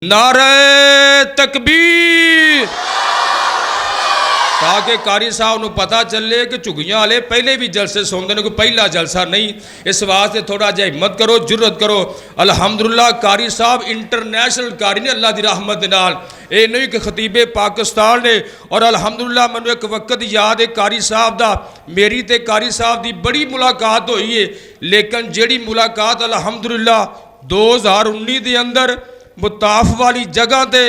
نعرہ تکبیر تاکہ قاری صاحب نو پتا چلے کہ چگیاں والے پہلے بھی جلسے سوندے نے، کوئی پہلا جلسہ نہیں. اس واسطے تھوڑا جہا ہمت کرو، جرت کرو. الحمدللہ قاری صاحب انٹرنیشنل قاری نے اللہ دی رحمت نال. اے نہیں کہ خطیب پاکستان نے. اور الحمدللہ منو ایک وقت یاد ہے قاری صاحب دا، میری تے قاری صاحب دی بڑی ملاقات ہوئی ہے، لیکن جیڑی ملاقات الحمدللہ 2019 دے اندر مطاف والی جگہ تے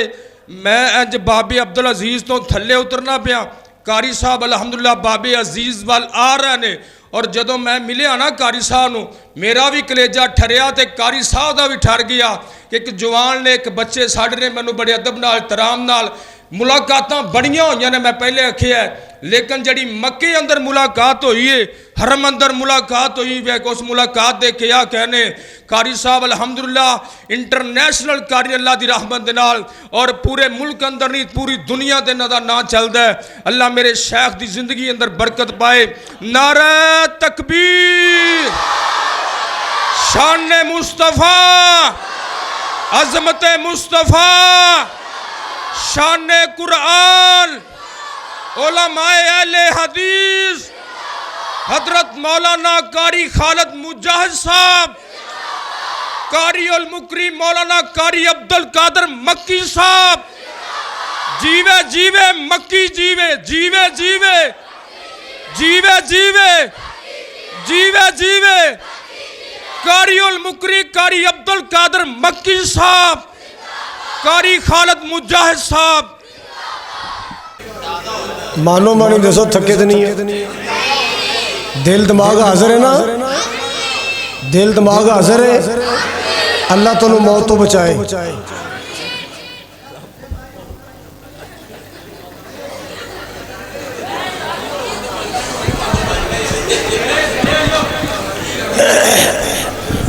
میں انج بابے عبدالعزیز تو تھلے اترنا پیا. قاری صاحب الحمدللہ بابے عزیز وال آ رہے نے، اور جدوں میں ملیا نا قاری صاحب نو میرا بھی کلیجہ ٹھریا تے قاری صاحب دا بھی ٹھر گیا کہ ایک جوان نے، ایک بچے ساڑھے نے مینوں بڑے ادب نال احترام نال ملاقاتاں بڑیاں ہوئیاں نے، میں پہلے آکھیا ہے. لیکن جڑی مکے اندر ملاقات ہوئی ہے، حرم اندر ملاقات ہوئی ہے، اس ملاقات دے کیا کہنے. قاری صاحب الحمدللہ انٹرنیشنل قاری اللہ دی رحمت نال، اور پورے ملک اندر نہیں پوری دنیا دے نا چلدا ہے. اللہ میرے شیخ دی زندگی اندر برکت پائے. نعرہ تکبیر، شان مصطفیٰ، عظمت مصطفیٰ، شان قرآن، علماء اہل حدیث، حضرت مولانا قاری خالد مجاہد صاحب، قاری المکری مولانا قاری عبدالقادر مکی صاحب. جیوے جیوے مکی، جیوے جیوے جیوے جیوے جیوے جیوے جیوے قاری المکری قاری عبدالقادر مکی صاحب، قاری خالد مجاہد صاحب. مانو مانی دسو تھکے تو نہیں ہے؟ دل دماغ حاضر ہے نا؟ دل دماغ حاضر ہے؟ اللہ تو موت تو بچائے.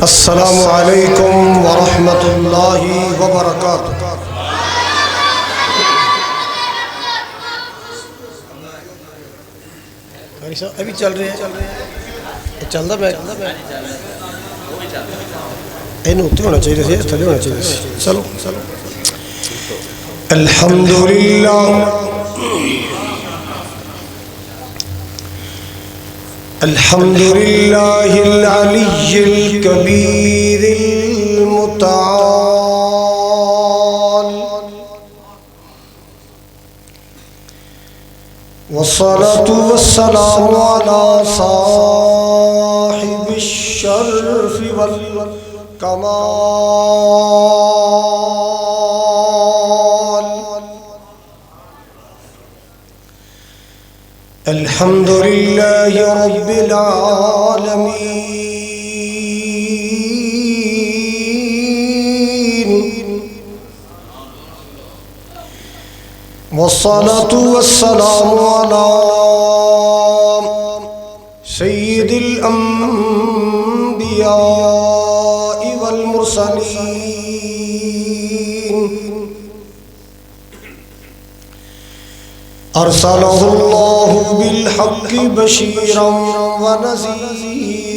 السلام علیکم ورحمۃ اللہ وبرکاتہ. ابھی چل رہے ہیں، چل رہا بیک اینو اتنے ہونا چاہیے تھے، تھلے ہونا چاہیے تھے. چلو چلو. الحمدللہ الحمدللہ العلی الکبیر المتعال، والصلاة والسلام على صاحب الشرف والكمال. الحمد لله رب العالمين، والصلاة والسلام على سيد الأنبياء والمرسلين، أرسله الله بالحق بشيرا ونذيرا،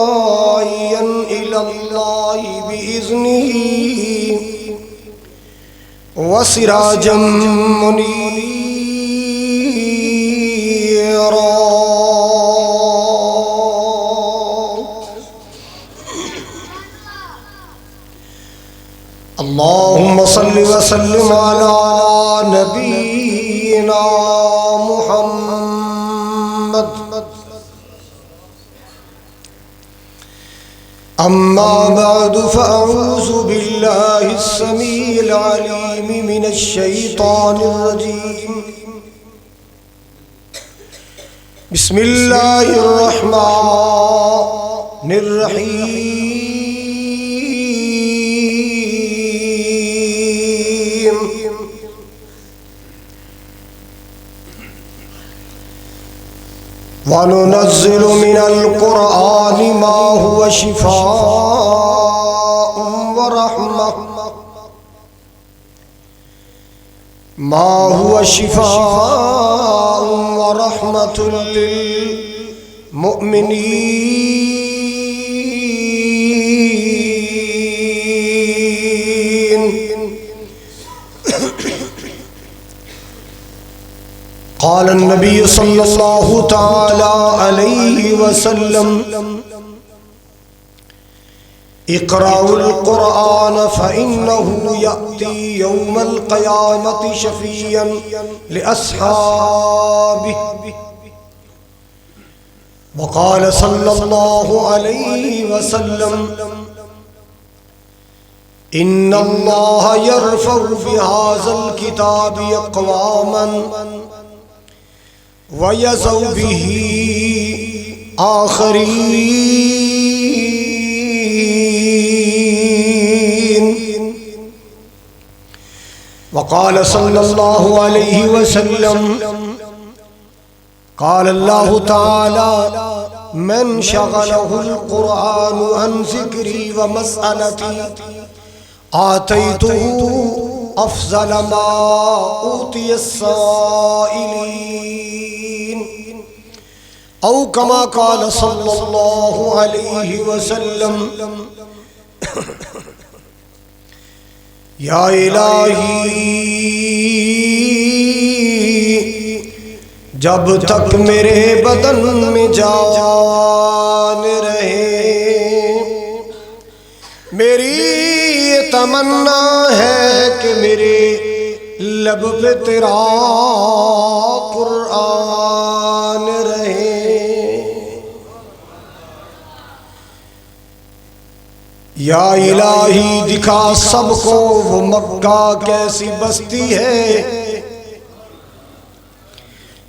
وداعيا إلى الله بإذنه، وسراجا منيرا. اللهم صل وسلم على نبينا محمد. أما بعد فأعوذ بالله السميع العليم من الشيطان الرجيم. بسم الله الرحمن الرحيم. وَنُنَزِّلُ مِنَ الْقُرْآنِ مَا هُوَ شِفَاءٌ وَرَحْمَةٌ ما هو شفاء ورحمة للمؤمنين. قال النبي صلى الله تعالى عليه وسلم اقرأوا القرآن فإنه يأتي يوم القيامة شفيعا لأصحابه. وقال صلى الله عليه وسلم إن الله يرفع بهذا الكتاب أقواما ويضع به آخرين. وقال صلى الله عليه وسلم قال الله تعالى من شغله القرآن عن ذكري ومسألتي آتيته أفضل ما أوتي السائلين. أو كما قال صلى الله عليه وسلم یا الہی جب تک میرے بدن میں جان رہے میری یہ تمنا ہے کہ میرے لب پہ تیرا قرآن رہے. یا الہی دکھا سب کو وہ مکہ کیسی بستی ہے.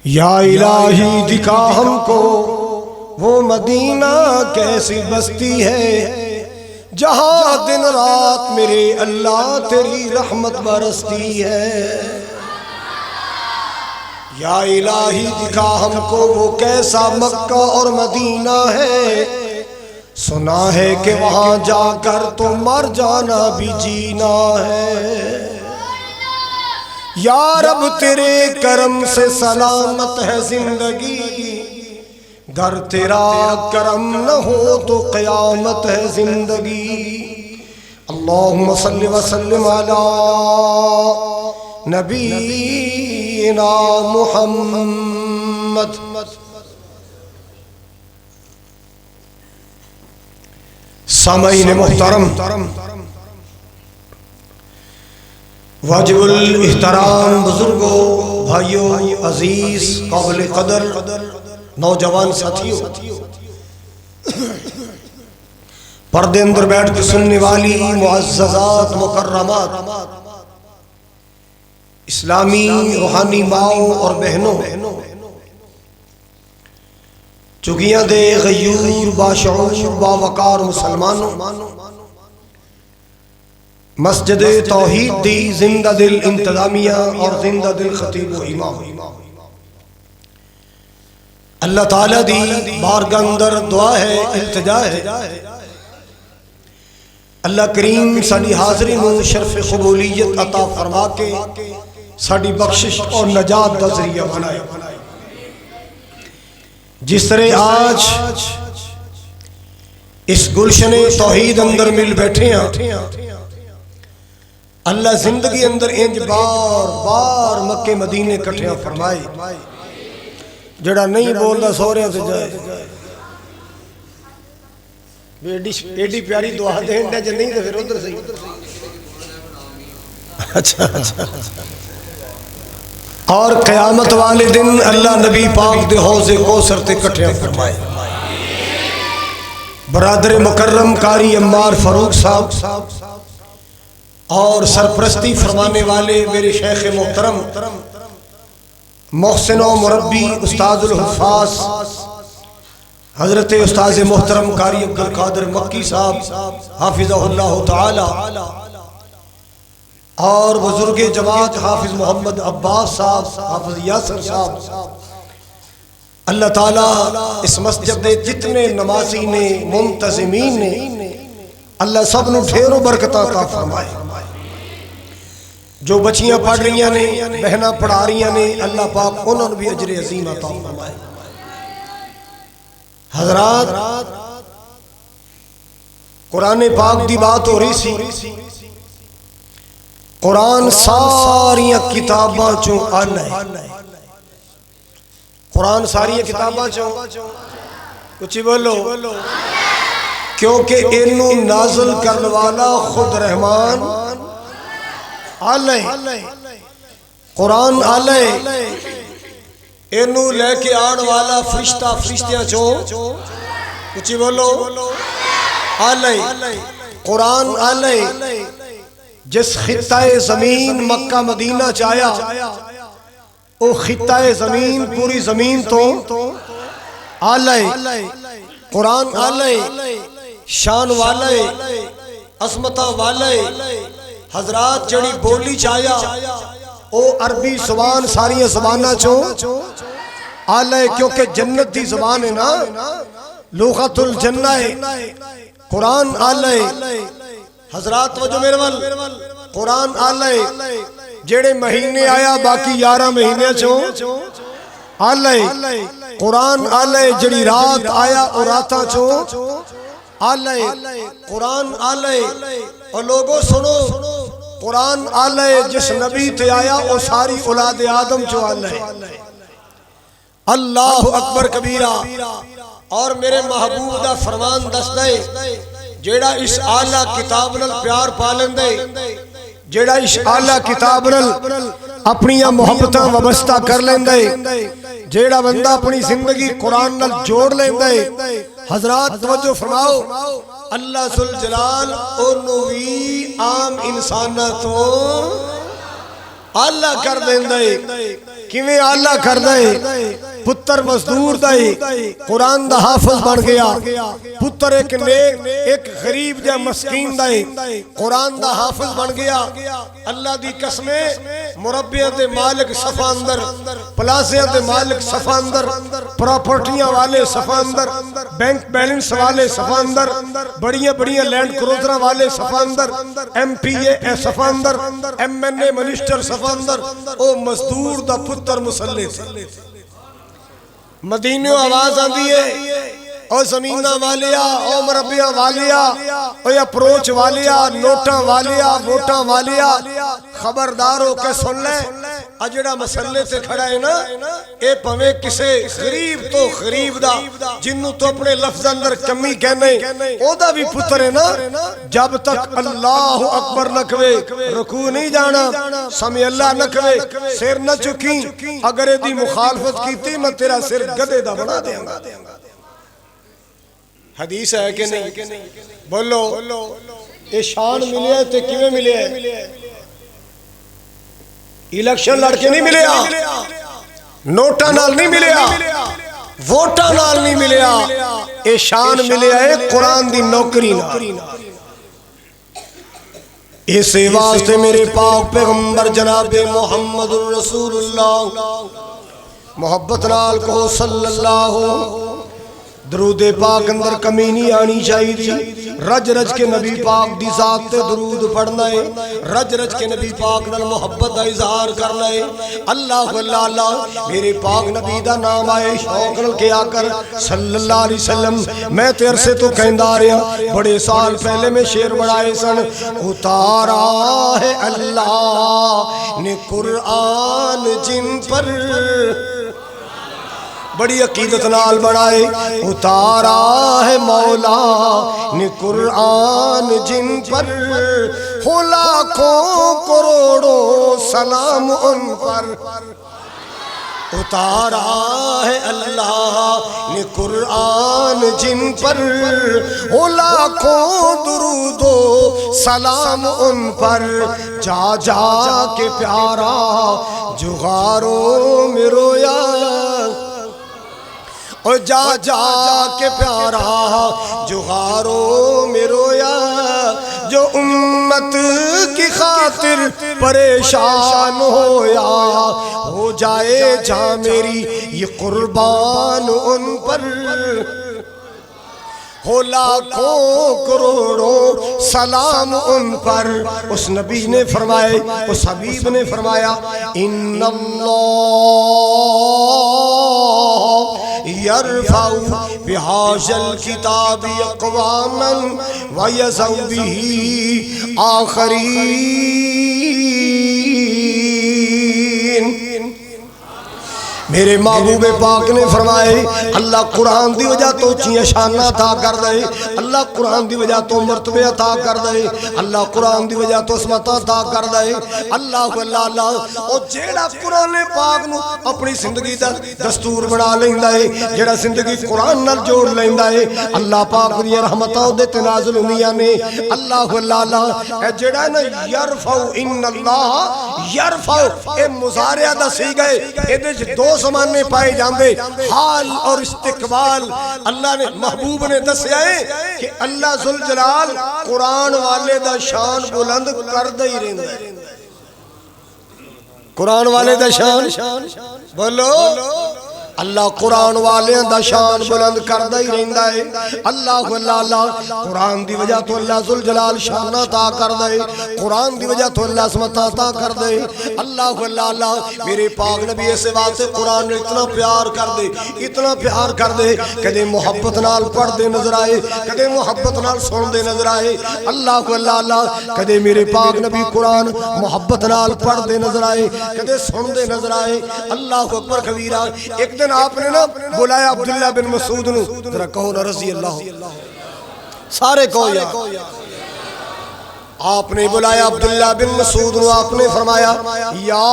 یا الہی دکھا ہم کو وہ مدینہ کیسی بستی ہے جہاں دن رات میرے اللہ تیری رحمت برستی ہے. یا الہی دکھا ہم کو وہ کیسا مکہ اور مدینہ ہے سنا ہے کہ وہاں جا کر تو مر جانا بھی جینا ہے. یا رب تیرے کرم سے سلامت ہے زندگی گر تیرا کرم نہ ہو تو قیامت ہے زندگی. اللہم صلی وسلم علی نبینا محمد. سامعین محترم، واجب الاحترام بزرگوں، بھائیوں، عزیز، قابل قدر نوجوان ساتھیوں، پردے اندر بیٹھ کے سننے والی معززات مکرمات، اسلامی روحانی ماؤں اور بہنوں، چگیاں دے غیور باشعور باوقار مسلمانوں، مسجد توحید دی زندہ دل انتظامیہ اور زندہ دل خطیب و امام، اللہ تعالیٰ دی بارگاہ اندر دعا ہے، التجا ہے. اللہ کریم ساڑی حاضری نو شرف قبولیت عطا فرما کے ساڑی بخشش اور نجات دا ذریعہ بنائے. جس طرح آج اس گلشن توحید اندر مل بیٹھے ہیں، اللہ زندگی اندر انج بار بار مکے مدینے کٹھیاں فرمائے. جڑا نہیں بولدا سورے سے جائے ایڈی پیاری دعا دین دے جو نہیں تو پھر ادھر سے. اچھا اور قیامت والے دن اللہ نبی پاک دے حوض کوثر تے کٹھیاں فرمائے. برادر مکرم قاری عمار فاروق صاحب اور سرپرستی فرمانے والے میرے شیخ محترم محسن و مربی استاد الحفاظ حضرت استاذ محترم قاری عبدالقادر مکی صاحب حافظہ اللہ تعالی، اور بزرگ جماعت حافظ محمد عباس صاحب، حافظ یاسر صاحب، اللہ تعالیٰ اس مسجد دے جتنے نمازی نے منتظمین نے اللہ سب نو ڈھیروں برکتاں عطا فرمائے. جو بچیاں پڑھ رہی نے بہناں پڑھا رہی نے اللہ پاک انہوں نے بھی اجر عظیم عطا فرمائے۔ حضرات قرآن پاک دی بات ہو رہی سی، قرآن ساریاں کتاباں چوں آنا ہے، قرآن ساریاں کتاباں چوں کچھ بولو، کیونکہ انہوں نازل کرنے والا خود رحمان آلہ قرآن آلہ، انہوں لے کے آن والا فرشتہ فرشتیاں چوں کچھ بولو آلہ قرآن آلہ۔ جس خطہ زمین مکہ مدینہ چایا او خطہ زمین پوری زمین تو آلہ قرآن آلہ، شان والے عظمتہ والے۔ حضرات جڑی بولی چایا او عربی زبان ساری زبانہ چوں آلہ، کیونکہ جنت دی زبان ہے نا، لغت الجنہ ہے، قرآن آلہ۔ حضرات وجہ میرے وال قرآن آلہ، جڑے مہینے آیا باقی 11 مہینے چوں آلہ، قرآن آلہ، جڑی رات آیا اور راتاں چوں آلہ، قرآن آلہ۔ اور لوگوں سنو، قرآن آلہ جس نبی تے آیا وہ ساری اولاد آدم چوں آلہ۔ اللہ اکبر کبیرہ۔ اور میرے محبوب دا فرمان دس دے، جیڑا اس آلہ کتاب نل پیار پالن دے، جیڑا اس آلہ کتاب نل اپنیاں محبتاں وابستہ کر لیں دے، جیڑا بندہ اپنی زندگی قرآن نل جوڑ لیں دے، حضرات توجہ فرماؤ، اللہ ذوالجلال انوی عام انسانہ تو آلہ کر دیں دے۔ کیویں آلہ کر دے؟ پتر مزدور دے قرآن دا حافظ بن گیا، پتر ایک نیک ایک غریب جا مسکین دے قرآن دا حافظ بن گیا۔ اللہ دی قسمیں، مربیاں دے مالک صفا اندر، پلازیاں دے مالک صفا اندر، پراپرٹیاں والے صفا اندر، بینک بیلنس والے صفا اندر، بڑیاں بڑیاں لینڈ کروزراں والے صفا اندر، ایم پی اے صفا اندر، ایم این اے منسٹر صفا اندر، او مزدور دا پتر مسلح تھے۔ مدینہ آواز آندی ہے، او زمینہ والیا، او مربیاں والیا، او اپروچ والیا، نوٹاں والیا، ووٹاں والیا، خبردار ہو کے سن لے، اجڑا مسئلے سے کھڑا ہے نا، اے پویں کسے غریب تو غریب دا، جنہوں تو اپنے لفظ اندر کمی کہنے، او دا بھی پتر ہے نا، جب تک اللہ اکبر نہ کہے رکوع نہیں جانا، سمع اللہ نہ کہے سر نہ چکی، اگر دی مخالفت کیتی میں تیرا سر گدے دا بنا دیں گا۔ حدیث ہے کہ نہیں؟ بولو، اے شان ملے ہے تے کیویں ملے ہے؟ الیکشن لڑ کے نہیں ملیا، نوٹا نال نہیں ملیا، ووٹا نال نہیں ملیا، اے شان ملے ہے قرآن دی نوکری نال۔ اسے واسطے میرے پاک پیغمبر جناب محمد الرسول اللہ محبت نال کو صلی اللہ، درود پاک اندر کمی نہیں آنی چاہیے دی، رج رج کے نبی پاک دی ذات تے درود پڑھنا ہے، رج رج کے نبی پاک نال محبت دا اظہار کرنا ہے۔ اللہ اللہ اللہ میرے پاک نبی دا نام آئے شوق نال کیا کر صلی اللہ علیہ وسلم۔ میں تیر سے تو کہندا رہا، بڑے سال پہلے میں شعر بڑھائے سن، اتارا ہے اللہ نے قرآن جن پر، بڑی عقیدت نال بڑھائے، اتارا ہے مولا نے قرآن جن پر، ہو لاکھوں کروڑوں سلام ان پر، اتارا ہے اللہ نے قرآن جن پر، ہو لاکھوں درود و سلام ان پر، جا جا کے پیارا جغاروں میں رویا، اور جا جا کے پیارا جغاروں میں رویا، جو امت کی خاطر پریشان ہویا، ہو جائے جہاں میری یہ قربان ان پر، ہو لاکھوں کروڑوں سلام ان پر. اس نبی نے فرمائے، اس حبیب نے فرمایا ان اللہ یرفع بہذا الکتاب اقواما ویضع بہ آخرین. میرے محبوب پاک نے فرمائے اللہ قرآن دی وجہ تو چیئے شانہ عطا کر دے، اللہ قرآن دی وجہ تو مرتبہ عطا کر دے، اللہ قرآن دی وجہ تو عصمت عطا کر دے. اللہ اللہ او جیڑا قرآن پاک نو اپنی زندگی دا دستور بنا لیندا ہے، جیڑا زندگی قرآن نال جوڑ لیندا ہے، اللہ پاک دی رحمتاں دے تے نازل ہوندیاں نے. اللہ اللہ اے جیڑا نا یرفع، ان اللہ یرفع، اے مضارع دا صیغہ ہے، اے دے دو زمانے پائے جاندے، حال اور استقبال. اللہ نے محبوب نے دسیا ہے کہ اللہ ذوالجلال قرآن والے دا شان بلند کر دے ہی رہندا ہے. قرآن والے دا شان بولو، اللہ قرآن والے دا شان بلند کردہ ہی رہندا ہے. اللہ اللہ قرآن دی وجہ تو اللہ ذوالجلال شان عطا کر دے، قرآن دی وجہ تو اللہ عظمت عطا کر دے. اللہ اللہ میرے پاک نبی اس واسطے قرآن نے اتنا پیار کر دے، اتنا پیار کر دے، کدے محبت نال پڑھ دے نظر آئے، کدے محبت نال سن دے نظر آئے. اللہ اللہ کدے میرے پاک نبی قرآن محبت نال پڑھ دے نظر آئے، کدے سن دے نظر آئے. اللہ اکبر کبیرہ. ایک دن آپ نے نا بلایا عبداللہ بن مسعود نو، ذرا کہو نا رضی اللہ، سارے کہو یا. آپ نے بلایا عبداللہ بن مسعود نو، آپ نے فرمایا یا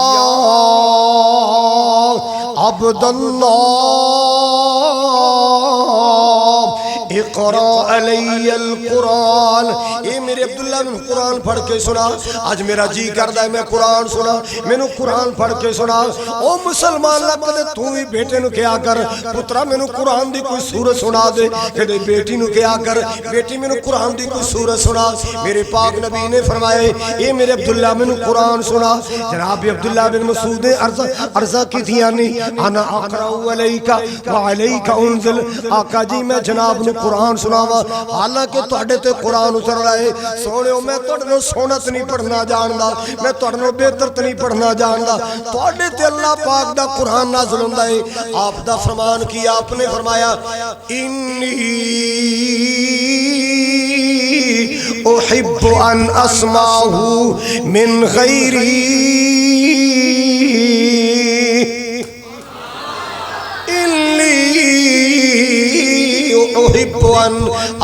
عبداللہ اقرأ علی القرآن. اے میرے عبداللہ بن قرآن پڑھ کے سنا، آج میرا جی کردہ ہے میں قرآن سنا، میں نے قرآن پڑھ کے سنا. او مسلمان لگتے تو ہی بیٹے نو کیا کر پترہ میں نے قرآن دی کوئی سورت سنا دے، کہ بیٹی نو کیا کر بیٹی میں نے قرآن دی کوئی سورت سنا. میرے پاک نبی نے فرمائے اے میرے عبداللہ میں نے قرآن سنا. جناب عبداللہ بن مسعود نے عرضہ کی تھی یعنی انا اقرأ علیکا وعلیکا انزل. آقا جی میں جناب نے قرآن سناوا، حالانکہ توڑے تے قرآن اتر رہے. سونےو میں توڑے نو سونت نہیں پڑھنا جاندا، میں توڑے نو بہتر نہیں پڑھنا جاندا، توڑے تے اللہ پاک دا قرآن نازل ہوندا ہے. آپ دا فرمان کیا، آپ نے فرمایا انی احب ان اسمعہ من غیری، احب ان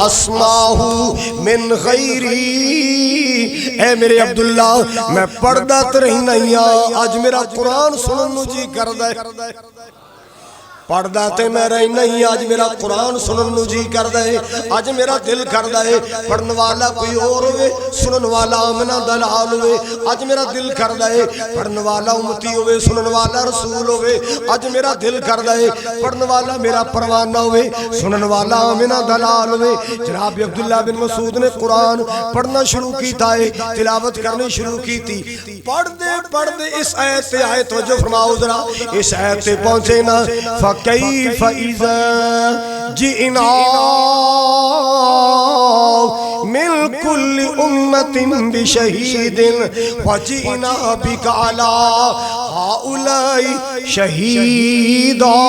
اسمعہ من غیری. اے میرے عبداللہ میں پڑھدا تے رہی نہیں، آج میرا قرآن سنن نو جی کردہ ہے. پڑھدا تے میں رہی نہیں، آج میرا قرآن سنن نو جی کردہ ہے. آج میرا دل کردہ ہے پڑھن والا کوئی اور ہوئے، سنن والا آمنہ دلال ہوئے. آج میرا دل کردہ ہے پڑھن والا امتی ہوئے، سنن والا رسول ہوئے. آج میرا دل کردہ ہے پڑھن والا میرا پروانہ ہوئے، سنن والا آمنہ دلال ہوئے. جناب عبداللہ بن مسعود نے قرآن پڑھنا شروع کی تھا، تلاوت کرنے شروع کی تھی. پڑھ دے اس آیت سے، آیت توجہ فرماؤ ذرا، اس آیت سے پہنچے نا فَكَيْفَ إِذَا جِئْنَا مِنْ كُلِّ أُمَّةٍ بِشَهِيدٍ وَجِئْنَا بِكَ عَلَىٰ هَؤُلَاءِ شَهِيدًا.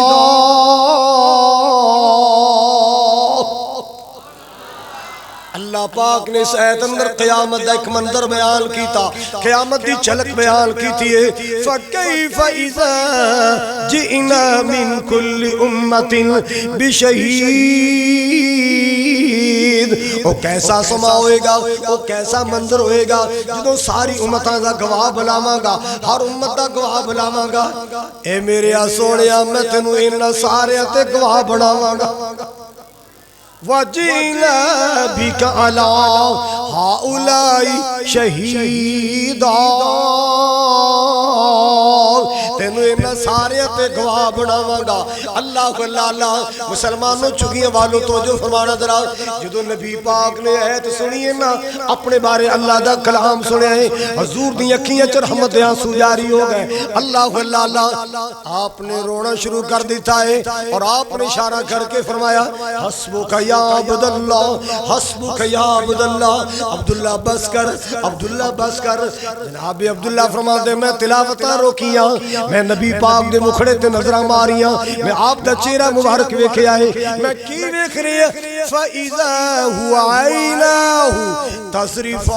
اللہ پاک نے اس آیت اندر قیامت دا ایک منظر بیان کی تھا، قیامت دی جھلک بیان کی تھی. فَكَيْفَ إِذَا جِئْنَا مِنْ كُلِّ أُمَّةٍ بِشَهِيدٍ. وہ کیسا سما ہوئے گا، وہ کیسا منظر ہوئے گا جدوں ساری امتاں دا گواہ بلاواں گا، ہر امت دا گواہ بلاواں گا. اے میرے سونیا میں تینوں انہاں سارے تے گواہ بناواں گا. وَجِئْنَا بِكَ عَلَىٰ هَؤُلَاءِ شَهِيدًا. تینوں انہاں سارے تے گواہ بناواں گا۔ اللہ اللہ مسلمانوں چگیاں والوں توجہ فرمانا ذرا، جدو نبی پاک نے آیت سنی ہے نا، اپنے بارے اللہ دا کلام سنیا ہے، حضور دی اکھیاں چ رحمت دے آنسو جاری ہو گئے۔ اللہ اللہ آپ نے رونا شروع کر دیتا ہے اور آپ نے اشارہ کر کے فرمایا حسبک یا عبداللہ، حسبک یا عبداللہ، عبداللہ بس کر، عبداللہ بس کر۔ جناب عبداللہ فرماتے ہیں میں تلاوتاں روکیاں، میں نبی پاک دے مکھڑے تے نظراں ماریاں، میں آپ دا چہرہ مبارک ویکھے آئے، میں کی ویکھ رہی ہے فَإِذَا هُوَ عَيْنَاهُ تَذْرِفَانِ،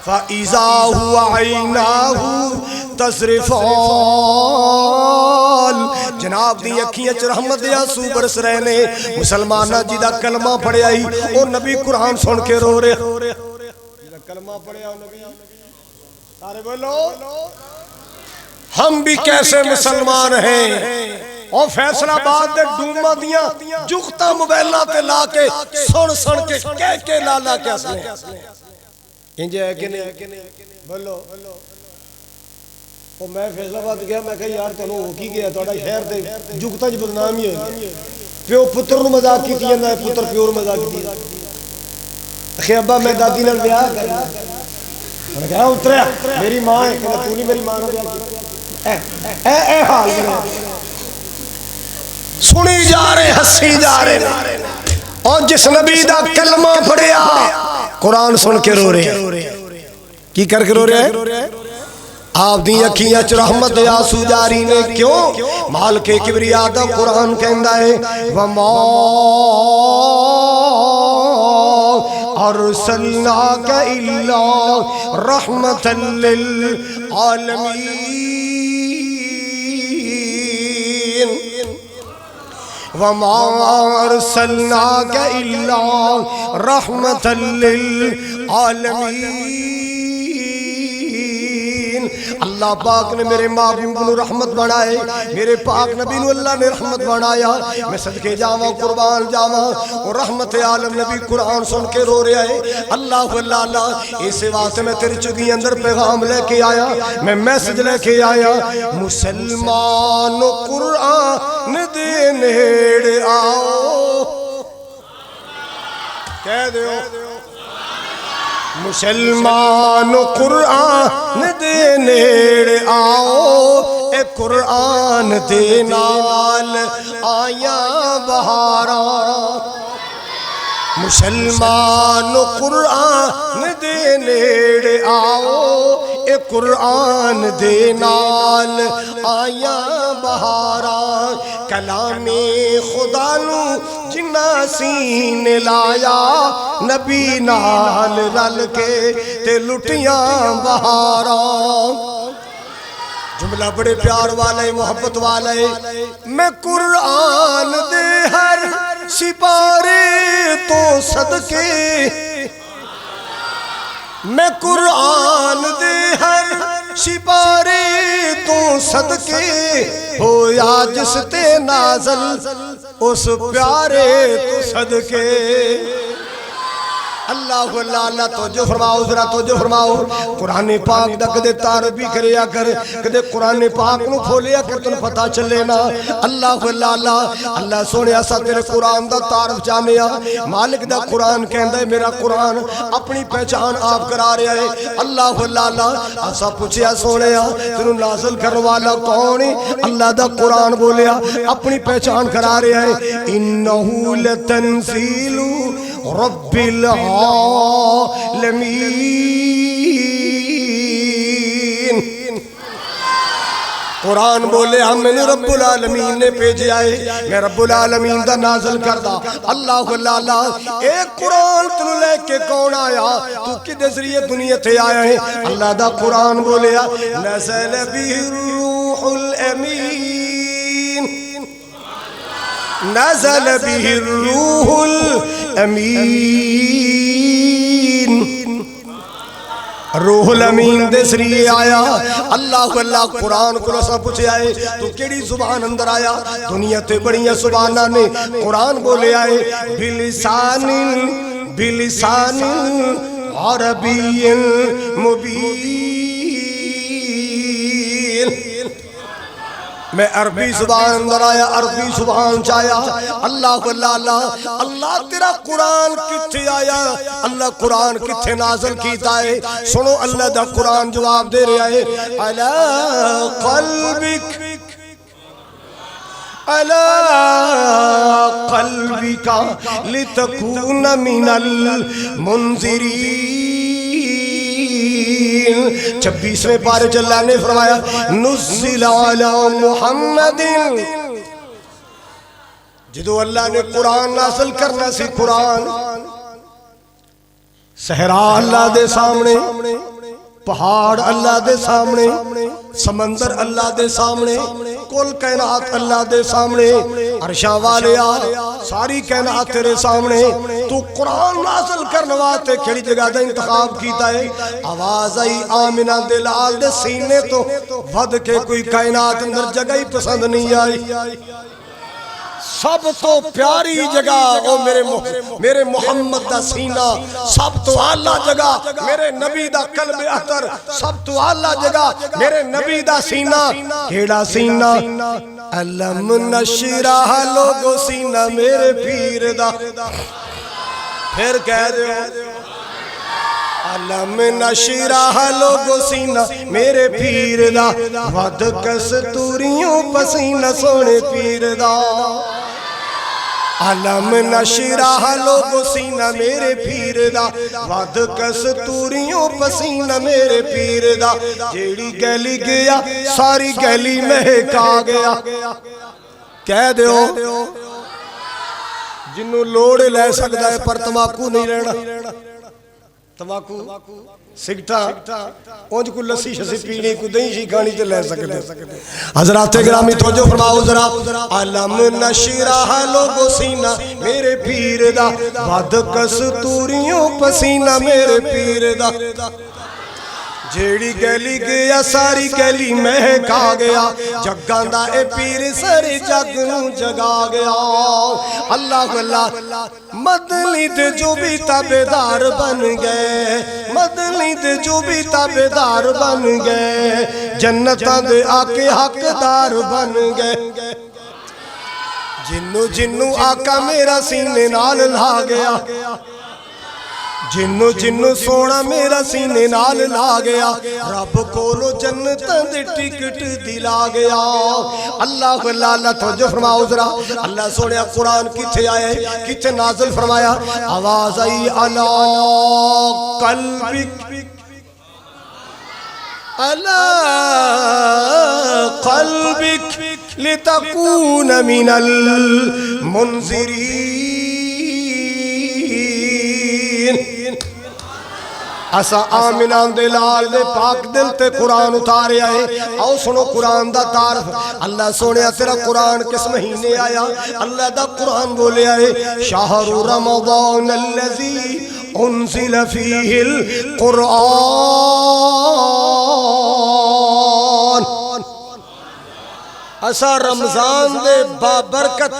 فَإِذَا هُوَ عَيْنَاهُ تَذْرِفَانِ، جناب دی اکھیاں چ رحمت دے آنسو برس رہے نے۔ مسلمانہ جی دا کلمہ پڑھیا ہی اور نبی قرآن سن کے رو رہے، کلمہ پڑھیا ہو نبی، سارے بولو ہم بھی کیسے مسلمان ہیں۔ اور فیصل آباد دے ڈوما دیاں جگتا موبائلہ تے لا کے سن سن کے کہہ لالا کے اسلے انجھے ہے کہ نہیں؟ بولو اور میں فیصل آباد گیا، میں کہا یار تنو ہو کی گیا توڑا شہر تے جگتا جی بدنامی ہے، پیو پتر نو مذاق کی تھی نہ پتر پیور مذاق کی تھی۔ اخی ابا میں دادی نال بیاہ کرنا، میں نے کہا اتریا میری ماں ہے، کہ تو نہیں میری ماں نے بیاہ کی، اے حال بنا سنی جا رہے ہنسی جا رہے، اور جس نبی دا کلمہ پڑھیا قرآن سن کے رو رہے، کی کر کے رو رہے؟ آپ دی اکھیاں چ رحمت دے آنسو جاری نے۔ کیوں؟ مالک کبریا دا قرآن کہندا ہے وَمَا أَرْسَلْنَاكَ إِلَّا رَحْمَةً لِلْعَالَمِينَ، وَمَا أَرْسَلْنَاكَ إِلَّا رَحْمَةً لِلْعَالَمِينَ۔ اللہ پاک نے میرے محبوب نو رحمت بنائے، میرے پاک نبی نو اللہ نے رحمت بنایا، میں صدقے جاواں قربان جاواں، اور رحمت عالم نبی قرآن سن کے رو رہا ہے۔ اللہ اللہ اسے واسطے میں تیرے چگی اندر پیغام لے کے آیا، میں میسج لے کے آیا، مسلمان قرآن دے نیڑ آؤ، کہہ دیو مسلمان قرآن دے نیڑ آؤ، اے قرآن دے نال آیاں بہاراں، مسلمان قرآن دے نیڑ آؤ، اے قرآن دے نال آیاں بہاراں، کلام خدا نو جنہ سین لایا، نبی نال رل کے تے لٹیاں بہاراں۔ جملہ بڑے پیار والے محبت والے، میں قرآن دے ہر سپارے تو صدقے، میں قرآن دے ہر سپارے تو صدقے، ہویا جس تے نازل اس پیارے تو صدقے۔ اللہ اللہ توجہ فرماؤ، ذرا توجہ فرماؤ، قرآن پاک دا کدے تعارف بھی کریا کر، کدے قرآن پاک نو کھولیا کر تن پتہ چلے نا۔ اللہ اللہ اللہ سونے اسا تیرے قرآن دا تعارف جانیا، مالک دا قرآن کہندا ہے میرا قرآن اپنی پہچان آپ کرا رہا ہے۔ اللہ اللہ اسا پوچھیا سونیا تینوں نازل کرنے والا کون ہے؟ اللہ دا قرآن بولیا اپنی پہچان کرا رہا ہے، انہ لتنزیل رب العالمین، قرآن بولے ہم نے رب العالمین نے بھیجا ہے، میں رب العالمین دا نازل کردہ۔ اللہ اللہ ایک قرآن تنو لے کے کون آیا؟ تو کدے ذریعے دنیا تے آیا ہے؟ اللہ دا قرآن بولے نزل به الروح الامین، نزل به الروح الامین، روح الامین دے ذریعے آیا۔ اللہ اللہ قرآن کو لسا پوچھے آئے تو کیڑی زبان اندر آیا؟ دنیا تے بڑیاں زبانہ نے، قرآن بولے آئے بلسان عربی مبین. میں عربی زبان اندر آیا, عربی زبان چایا. اللہ اللہ اللہ اللہ تیرا قرآن کتھے آیا, اللہ قرآن کتھے نازل کیتا ہے. سنو اللہ دا قرآن جواب دے رہا ہے, علی قلبک علی قلبک لتکون من المنذرین. 26ویں پارے اللہ نے فرمایا نزل علی محمد. جدو اللہ نے قرآن نازل کرنا سی, قرآن صحرا اللہ دے سامنے, پہاڑ اللہ دے سامنے, سمندر اللہ دے سامنے, کل کائنات اللہ دے سامنے, عرشاں والے ساری کائنات تیرے سامنے. تو قرآن نازل کرنے واسطے کھڑی جگہ دا انتخاب کیتا ہے. آواز آئی آمنہ دے لال دے سینے تو ود کے کوئی کائنات اندر جگہ ہی پسند نہیں آئی. سب تو پیاری جگہ او میرے محمد دا سینہ, سب تو اعلیٰ جگہ میرے نبی دا قلب اطہر, سب تو اعلیٰ جگہ میرے نبی دا سینہ. کیڑا سینہ؟ علم نشرح لوگو سینہ میرے پیر دا. پھر کہہ دے علم نشرح لوگو سینہ میرے پیر دا, ود کستوریوں پسینہ سونے پیر دا. علم نشرح لوگو سینہ میرے پیر دا, ود کستوریوں پسینہ میرے پیر دا. جیڑی گلی گیا ساری گلی مہک آ گیا. کہہ دیو جنوں لوڑے لے سکتا ہے پر تماکو نہیں رہنا. تماکو سگٹا اونج کو لسی شسی پینی کو دہیں شی کھانی تے لے سکتے. حضرات گرامی توجہ فرماؤ ذرا. علم نشرح لوگو سینہ میرے پیر دا, ود کستوریوں پسینہ میرے پیر دا. جیڑی گلی گیا ساری گلی مہک آ گیا. جگاں دا اے پیر سارے جگ نوں جگا گیا. اللہ اللہ مدنی دے جو بھی تابعدار بن گئے, مدنی دے جو بھی تابعدار بن گئے, جنتاں دے آکے حقدار بن گئے. جنوں جنوں آقا میرا سینے نال لا گیا, جنوں جنوں سونا میرا سینے نال لا گیا. رب کولو جنتاں دے ٹکٹ دلا گیا. اللہ اللہ اللہ توجہ فرماؤ ذرا. اللہ سونے قرآن کتھے آئے, کتھے نازل فرمایا. آواز آئی علی قلبک علی قلبک لتکون من المنذرین. اسا آمنہ دے لال دے پاک دل تے قرآن اتارے آئے. آؤ سنو قرآن دا تعارف. اللہ سونے تیرا قرآن کس مہینے آیا؟ اللہ دا قرآن بولے آئے شہر رمضان الذی انزل فیہ القرآن. اسا رمضان دے بابرکت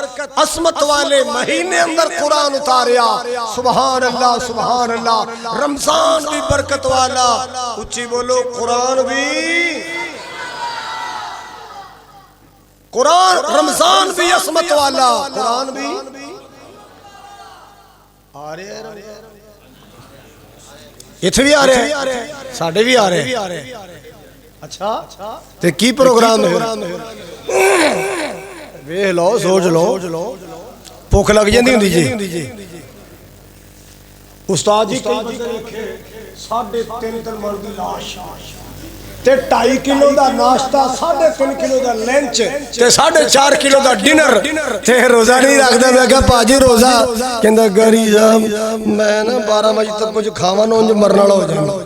عصمت والے مہینے اندر قرآن اتاریا. سبحان اللہ سبحان اللہ. رمضان بھی برکت والا, اچھی بولو قرآن بھی, قرآن رمضان بھی عصمت والا. قرآن بھی آ رہے ہیں, اتھے بھی آ رہے ہیں, ساڑھے بھی آ رہے ہیں. اچھا تے کی پروگرام ہے؟ ویہ لو سوچ لو, پوکھ لگ جاندی ہوندی جی. استاد جی کئی بندے رکھے 3.5 تن دی لاش تے 2.5 کلو دا ناشتہ, 3.5 کلو دا لنچ تے 4.5 کلو دا ڈنر. تے روزہ نہیں رکھدا. میں کہا پاجی روزہ, کہندا گری صاحب میں نا 12 بجے تک کچھ کھاواں نہ انج مرن والا ہو جاواں.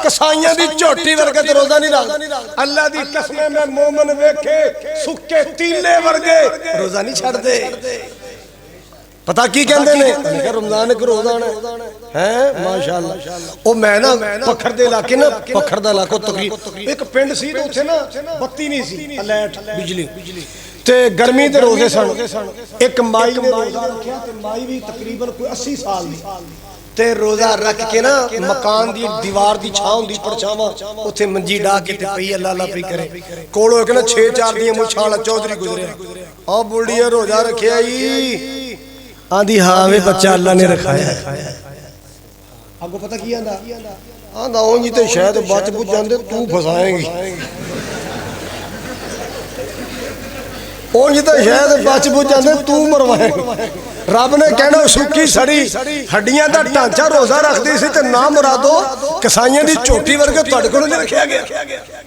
کسائیاں دی چوٹی ورگے تے روزہ نہیں رکھدا. اللہ دی قسم میں مومن ویکھے سکے تیلے ورگے روزہ نہیں چھڑ دے. پتہ کی کہندے نے کہ رمضان ایک روزہ ہے ماشاءاللہ. او میں نا پکھر دے علاقے نا, پکھر دا علاقہ تقریبا ایک پنڈ سی تے اوتھے نا بتی نہیں سی, لائٹ بجلی تے گرمی دے روزے سن ایک مائی نے روزہ رکھیا تے مائی بھی تقریباً کوئی 80 سال دی تے روزہ رکھ کے نا مکان دی دیوار دی چھاں ہوندی پرچھاواں اوتھے منجی ڈا کے تے پئی اللہ اللہ پئی کرے کولو ایک نا 6-4 دی مچھالا چودھری گزرے او بڑھیا روزہ رکھیا ای آندی ہاں وے بچہ اللہ نے رکھایا ہے اگو پتہ کی آندا آندا اونجی تے شاید بچ بچ جاندے تو پھسائیں گی اونجی تے شاید بچ بچ جاندے تو مروائیں رب نے کہنا سکی سڑی ہڈیاں دا ڈھانچہ روزہ رکھ دی سی تے نہ مرادو کسائیاں دی چوٹی ورگے تہاڈے کول نہیں رکھیا گیا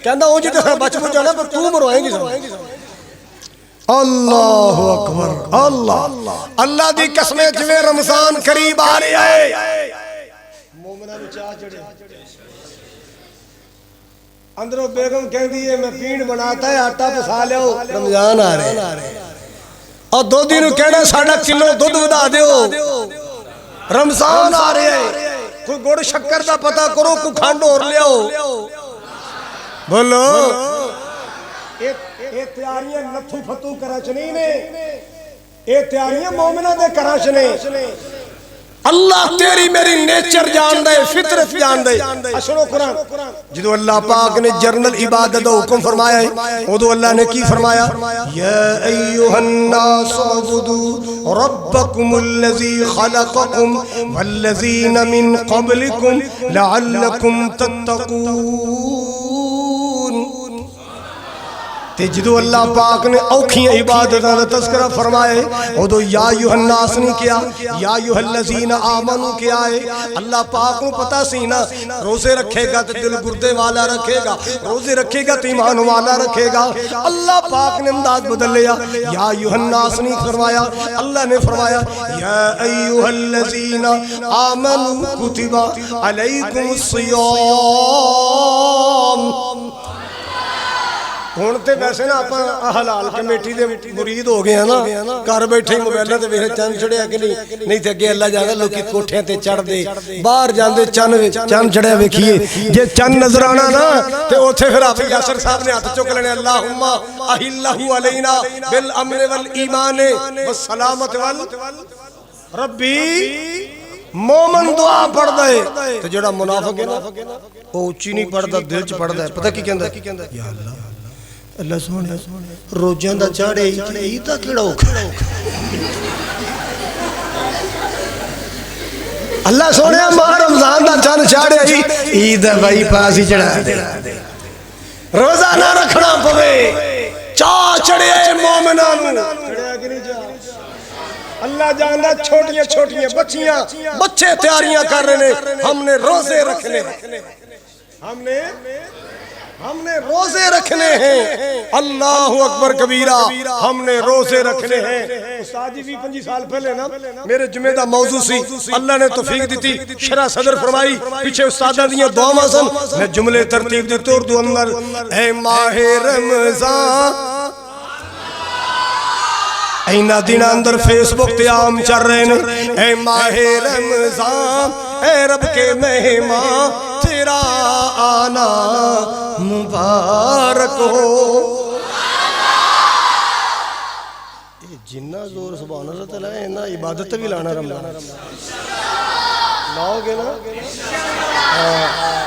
کہندا اونجی تے بچ بچ جانا پر تو مروائیں گی اللہ اکبر اللہ اللہ دی قسمیں جویں رمضان قریب آ رہا ہے مومناں نوں چاہ چڑھے اندروں بیگم کہندی ہے میں پین بناتا ہے آٹا پسا لیو رمضان آ رہے اور دو دن کہنا ساڑھا کلو دودھ ودا دیو رمضان آ رہے ہیں کوئی گوڑ شکر دا پتہ کرو کوئی کھانڈ اور لیو بولو اے تیاریاں نتھو فتو کراچنی نے اے تیاریاں مومنہ دے کراچنے اللہ تیری میری نیچر جان دے فطرت جان دے اشرو قرآن جدو اللہ پاک نے جرنل عبادت حکم فرمایا ہے وہ اللہ نے کی فرمایا یا ایوہ الناس عبدو ربکم اللذی خلقکم والذین من قبلکم لعلکم تتقون جدو اللہ پاک نے اوکھیں عبادتاں دا تذکرہ فرمائے ادو یا ایوہ الناس نے کیا یا ایوہ الذین آمنوا کیا ہے اللہ پاک کو پتا سی نا روزے رکھے گا تو دل گردے والا رکھے گا روزے رکھے گا تو ایمان والا رکھے گا اللہ پاک نے انداز بدل لیا یا ایوہ الناس نے فرمایا اللہ نے فرمایا یا ایوہ الذین آمنوا کتب علیکم الصیام ہونتے ویسے نا اپنا حلال کمیٹی دے مرید ہو گئے ہیں نا کار بیٹھے موبیلہ تے ویسے چند چڑھے ہیں کہ نہیں تھے کہ اللہ جاگا لوگ کی کوٹھیں تے چڑھ دے باہر جاندے چند چڑھے ویکھئے جے چند نظرانا نا تے اوتھے پھر حافظ یاسر صاحب نے ہاتھ چک لینے اللہم اہلہ علینا بالامن والایمان والسلامت ربی مومن دعا پڑھ دے تو جڑا منافق ہے نا وہ اچھی نہیں پڑھ دا دل چ پڑھ دا پتہ کی کہندہ یا اللہ اللہ سونے روجان دا چاڑے ایتا کیڑا ہوکھا اللہ سونے ماہ رمضان دا چاند چاڑے عید بھائی پاسی چڑھا دے روزہ نہ رکھنا پوے چاہ چڑھے مومنانو اللہ جاندہ چھوٹیاں چھوٹیاں بچیاں بچے تیاریاں کر رہے ہم نے روزے رکھنے ہم نے روزے رکھنے ہیں اللہ اکبر کبیرہ ہم نے روزے رکھنے ہیں استاد جی 25 سال پہلے نا میرے جمعہ دا موضوع سی اللہ نے توفیق دیتی شرح صدر فرمائی پیچھے استادہ دیاں دعا سن میں جملے ترتیب دیتے اردو اندر اے ماہ رمضان اینا دن اندر فیس بک تے عام چل رہے ہیں اے ماہ رمضان اے رب کے مہمان تیرا آنا مبارک ہو جنہ زور سبحان اللہ تعالیٰ ہے نا عبادت بھی لانا رمضان لاؤ گے نا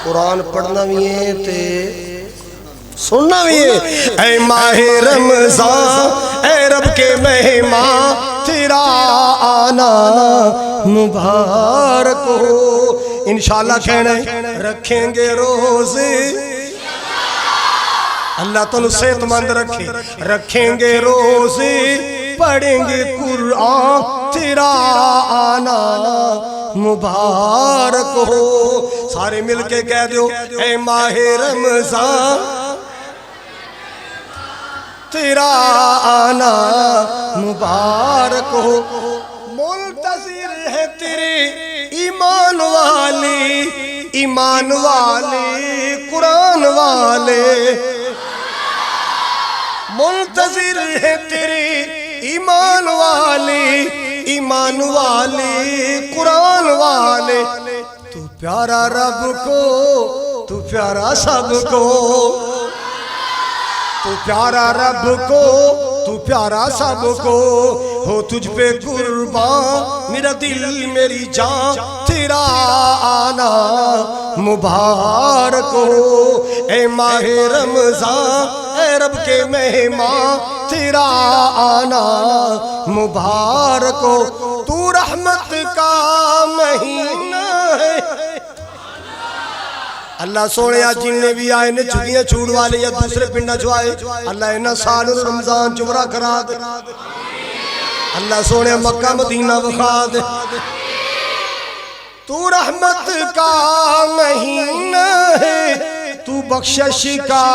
قرآن پڑھنا بھی ہے تے سننا بھی ہے اے ماہ رمضان اے رب کے مہمان تیرا آنا مبارک ہو انشاءاللہ کہنا ہے رکھیں گے روزے اللہ تو صحت مند رکھے رکھیں گے روزے پڑھیں گے قرآن تیرا آنا مبارک ہو سارے مل کے کہہ دیو اے ماہ رمضان تیرا آنا مبارک ہو منتظر ہے تیرے ایمان والے قرآن والے منتظر ہے تیرے ایمان والے قرآن والے تو پیارا رب کو تو پیارا سب کو تو پیارا رب کو تو پیارا سب کو ہو تجھ پہ قربان میرا دل میری جان تیرا آنا مبارک ہو اے ماہ رمضان اے رب کے مہمان تیرا آنا مبارک ہو تو رحمت کا مہینہ ہے اللہ سونے جن نے بھی آئے نے چھگیاں چھوڑ والے یا دوسرے پنڈا چھوائے اللہ انہا سال رمضان چبرا کرا دے اللہ سونے مکہ مدینہ بخا دے تو رحمت کا مہینہ ہے تو بخشش کا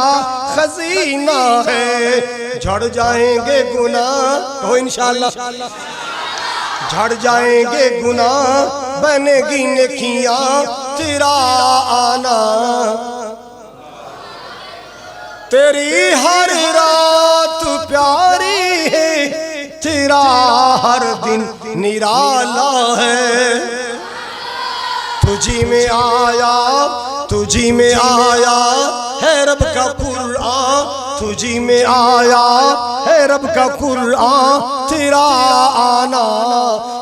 خزینہ ہے جھڑ جائیں گے گناہ کہو انشاءاللہ جھڑ جائیں گے گناہ بنے گی نیکیاں تیرا آنا تیری ہر رات پیاری ہے تیرا ہر دن نرالا ہے تجھی میں آیا ہے رب کا قرآن تجھی میں آیا ہے رب کا قرآن تیرا آنا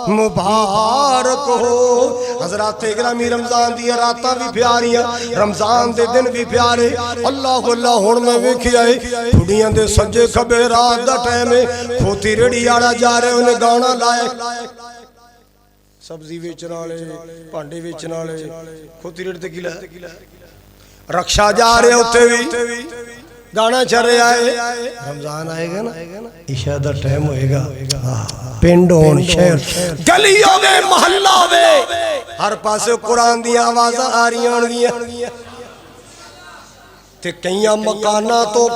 مبارک ہو حضرات گرامی رمضان دیا راتاں بھی پیاریاں رمضان دے دن بھی پیارے اللہ اللہ ہون میں ویکھی آئے بڑیاں دے سجے کھبے رات دا ٹائم ہے کھوتی ریڑی آڑا جا رہے انہیں گانا لائے سبزی ویچن والے پانڈے ویچن والے کھوتی ریڑ تے کی لائے رکشا جا رہے ہوتے بھی گانا چل رہے آئے رمضان آئے گا نا عشاء دا ٹائم ہوئے گا پنڈ ہون شہر گلی ہوگے محلہ ہوئے ہر پاسے قرآن دیا آوازہ آ رہی ہیں تے کئیاں مکانہ تو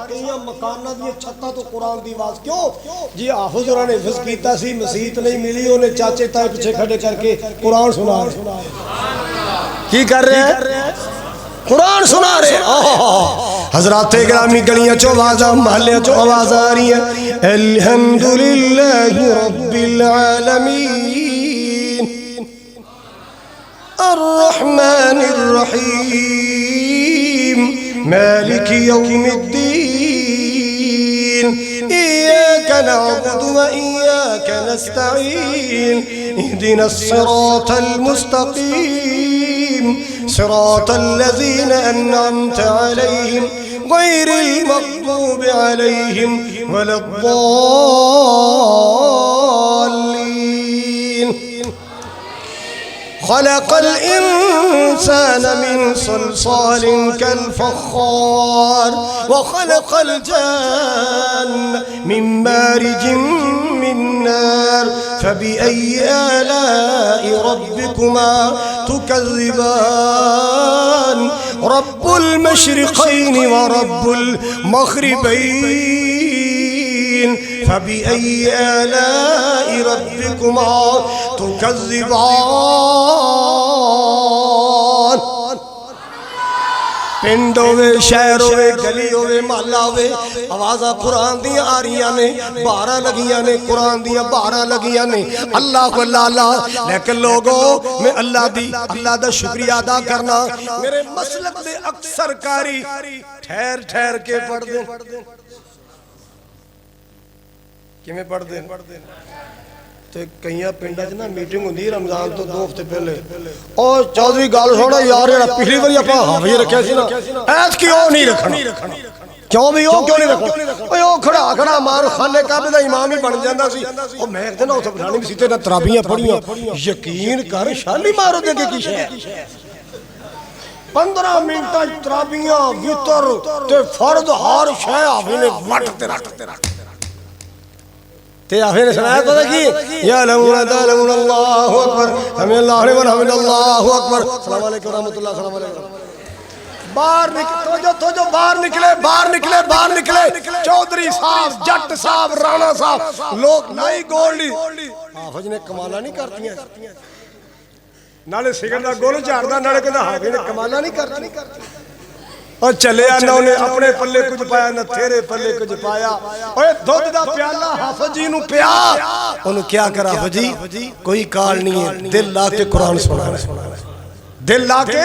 کئیاں مکانہ دیا چھتا تو قرآن دی آواز کیوں جی حافظ اور نے حفظ کیتا سی مسیت نہیں ملی انہیں چاچے تائے پچھے کھڑے کر کے قرآن سنا رہے کی کر رہے ہیں قرآن سنا رہے حضرات گرامی گلیاں چو آوازاں محلیاں چو آواز آ رہی ہیں الحمدللہ رب العالمین الرحمن الرحیم مالک یوم الدین ایاک نعبد و ایاک نستعین اهدنا الصراط المستقیم صراط الذين أنعمت عليهم غير المغضوب عليهم ولا الضالين خلق الإنسان من صلصال كالفخار وخلق الجان من مارج من نار فبأي آلاء ربكما تكذبان رب المشرقين ورب المغربين فبأي آلاء ربكما تكذبان پنڈ ہوئے شہر ہوئے گلی ہوئے محلہ ہوئے آوازہ قرآن دیا آ رہیاں نے بارہ لگیاں نے قرآن دیا بارہ لگیاں نے اللہ کو اللہ لیکن لوگوں میں اللہ دا شکریہ ادا کرنا میرے مسلک دے اکثر کاری ٹھہر ٹھہر کے پڑھ دیں کیوں پڑھ دیں تو کئیاں پنڈا جنا میٹنگ ہوندی رمضان تو 2 ہفتے پہلے اور چودھری گل سونا یار پچھلی باری اپنا حافظ رکھیا سی نا ایس کی او نہیں رکھنا کیوں بھی او کیوں نہیں رکھنا اوے او کھڑا مار خانے کعبے دا امام ہی بن جاندا سی او میں ایک دن اوتھے بٹھانی مسیتے نہ تراویحاں پڑھیاں یقین کر شالی مارو دے کے کی شے 15 منٹ تراویحاں وتر تے فرض ہر شے حافظ نے وٹ تے رکھ تے آخر نے سنایا تو کی یا لمون دالمون اللہ اکبر ہمیں اللہ علیہ ورحمد اللہ اکبر السلام علیکم ورحمت اللہ السلام علیکم باہر نکلے چودھری صاحب جٹ صاحب رانا صاحب لوگ نائی گولڈی حافظ نے کمالہ نہیں کرتی ہیں نالے سگر دا گول چاردہ نالے کہتا حافظ نے کمالہ نہیں کرتی اور چلے آنا انہیں اپنے پلے کچھ پایا نہ تیرے پلے کچھ پایا اور دودھ دا پیالہ حافظ جی نو پیا انہوں کیا کرا حافظ جی کوئی کال نہیں ہے دل لا کے قرآن سنا دل لا کے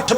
8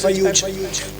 FIU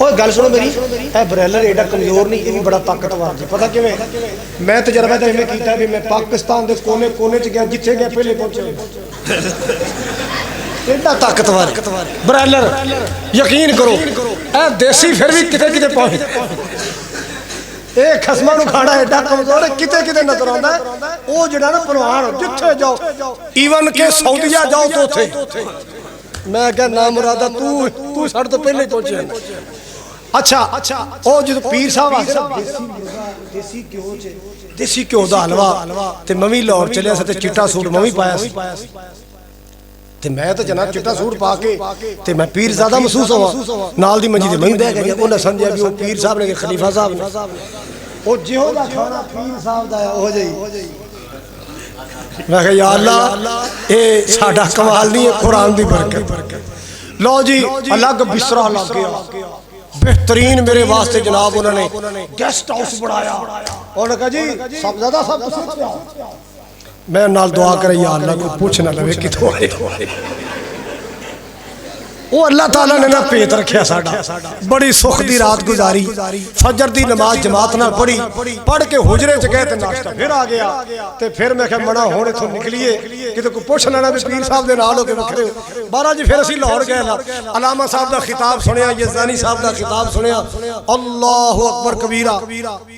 اوہ گل سنو میری، اے برائلر ایڈا کمزور نہیں، یہ بھی بڑا طاقتور جی. پتہ کیویں میں تجربہ تے ایویں کیتا بھی میں پاکستان دے کونے کونے چ گیا، جتھے گیا پہلے پہنچے. ایڈا طاقتور برائلر، یقین کرو اے دیسی پھر بھی کتے کتے پہنچ. اے خصماں نوں کھانا ایڈا کمزور ہے، کتے کتے نظر آندا ہے. او جڑا نا پروان جتھے جاؤ، ایون کہ سعودیہ جاؤ تو اوتھے میں کہ نام مرادہ تو سڑ تو پہلے پہنچے. اچھا او جدو پیر صاحب دیسی گھیو دا حلوہ تے ممی لاہور چلیا سی تے چٹا سوٹ ممی پایا سی تے میں تے جناب چٹا سوٹ پا کے تے میں پیر زیادہ محسوس ہوا. نال دی منجی تے میں بیٹھ گیا. انہاں سمجھیا بھی او پیر صاحب نے کہ خلیفہ صاحب نے. او جہو دا کھانا پیر صاحب دا ہے او جی. میں کہ یا اللہ اے ساڈا کمال نہیں ہے، قرآن دی برکت. لو جی الگ بسترا لگ گیا بہترین میرے واسطے جناب. انہوں نے گیسٹ ہاؤس بنایا. انہوں نے کہا جی سب زیادہ سب کچھ. میں نال دعا کرے یا اللہ کو پوچھ نہ لوے کتوں آئے. وہ اللہ تعالیٰ نے نا پیت رکھیا ساڈا. بڑی سخ دی رات گزاری، فجر دی نماز جماعت نال پڑھی، پڑھ کے حجرے چ گئے تے ناشتہ پھر آ گیا. تے پھر میں کہ مڑا ہن اتھوں نکلیے کتے کو پوچھ لینا بھی پیر صاحب دے نال ہو کے وکھرے ہو. بارہ جی پھر اسی لاہور گئے نا، علامہ صاحب دا خطاب سنیا، یزدانی صاحب دا خطاب سنیا، اللہ اکبر کبیرہ.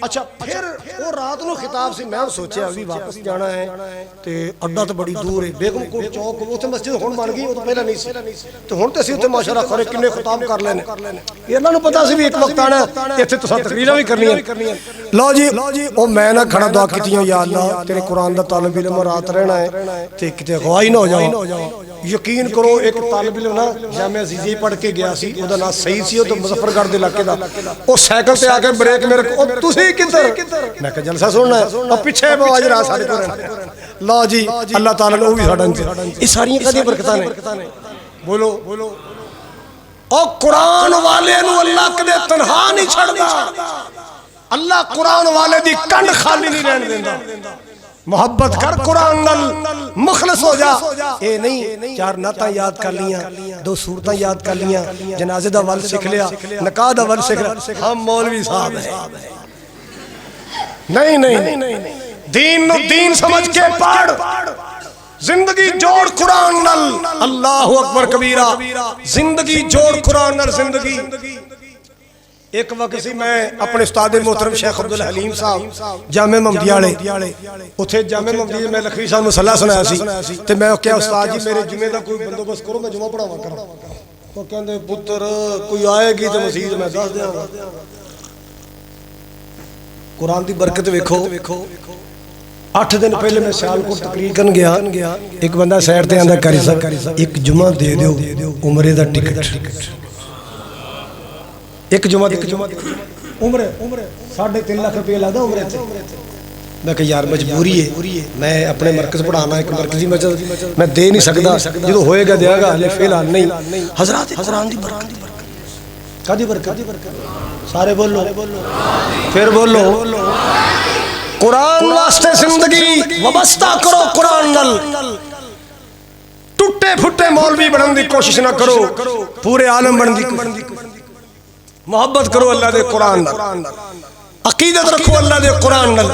اچھا پھر وہ رات نو خطاب سی. میں سوچیا ابھی واپس جانا ہے تے اڈا تے بڑی دور ہے، بیگم کوٹ چوک اوتھے مسجد ہن بن گئی، او تو پہلا نہیں سی. تے ہن تے اسی ماشاءاللہ کھڑے کنے خطاب کر لینے. یہ انہاں نوں پتہ سی بھی ایک وقت آنا ایتھے تساں تقریراں بھی کرنیاں. لو جی او میں نہ کھڑا دعا کیتیاں یا اللہ تیرے قرآن دا طالب علم رات رہنا ہے تے کتے غوائی نہ ہو جاواں. یقین کرو ایک طالب علم نا جامعہ عزیزی پڑھ کے گیا سی، او دا نام سعید سی، او تو مظفر گڑھ دے علاقے دا. او سائیکل تے آ کے بریک میرے کو تسی کدھر؟ میں کہ جلسہ سننا ہے. او پیچھے بواج رہا ساڈے کول. لو جی اللہ تعالی نے او بھی ساڈا یہ ساری کدی برکتاں نے. بولو او قرآن والے نو اللہ کدے تنہا نہیں چھڑدا. اللہ قرآن والے دی کنڈ خالی نہیں رہن دیندا. محبت کر قرآن نال، مخلص ہو جا. اے نہیں چار نعتاں یاد کر لیاں، دو سورتاں یاد کر لیاں، جنازے دا ول سکھ لیا، نکاح دا ول سکھ لیا، ہم مولوی صاحب ہیں. نہیں دین نو دین سمجھ کے پڑھ، زندگی جوڑ قرآن نال. اللہ اکبر کبیرہ. زندگی جوڑ قرآن نال. زندگی ایک وقت سی میں اپنے استاد محترم شیخ عبدالحلیم صاحب جامع محمدیہ والے اتھے جامع محمدیہ میں لکھوی صاحب مسئلہ سنایا سی تے میں کیا استاد جی میرے جمعے دا کوئی بندوبست کرو میں جمعہ پڑھاواں کراں. وہ کہندے پتر کوئی آئے گی تے مسجد میں دس دیاں گا. قرآن دی برکت ویکھو. 8 دن پہلے میں سیالکوٹ تقریر کرن گیا، ایک بندہ سائڈ تے آندا کاری صاحب ایک جمعہ دے دیو عمرے دا ٹکٹ. ایک جمعہ عمرے 3.5 لاکھ روپے لگدا عمرے تے. میں کہ یار مجبوری ہے، میں اپنے مرکز پڑھانا ایک مرکزی مسجد میں دے نہیں سکدا، جدوں ہوئے گا دیا گا، فی الحال نہیں. حضرات قرآن دی برکت کدی برکت سارے بولو پھر بولو. قرآن واسطے زندگی وابستہ کرو قرآن نال. ٹوٹے پھٹے مولوی بنن دی کوشش نہ کرو، پورے عالم بنن دی. محبت کرو اللہ دے قرآن نال، عقیدت رکھو اللہ دے قرآن نال.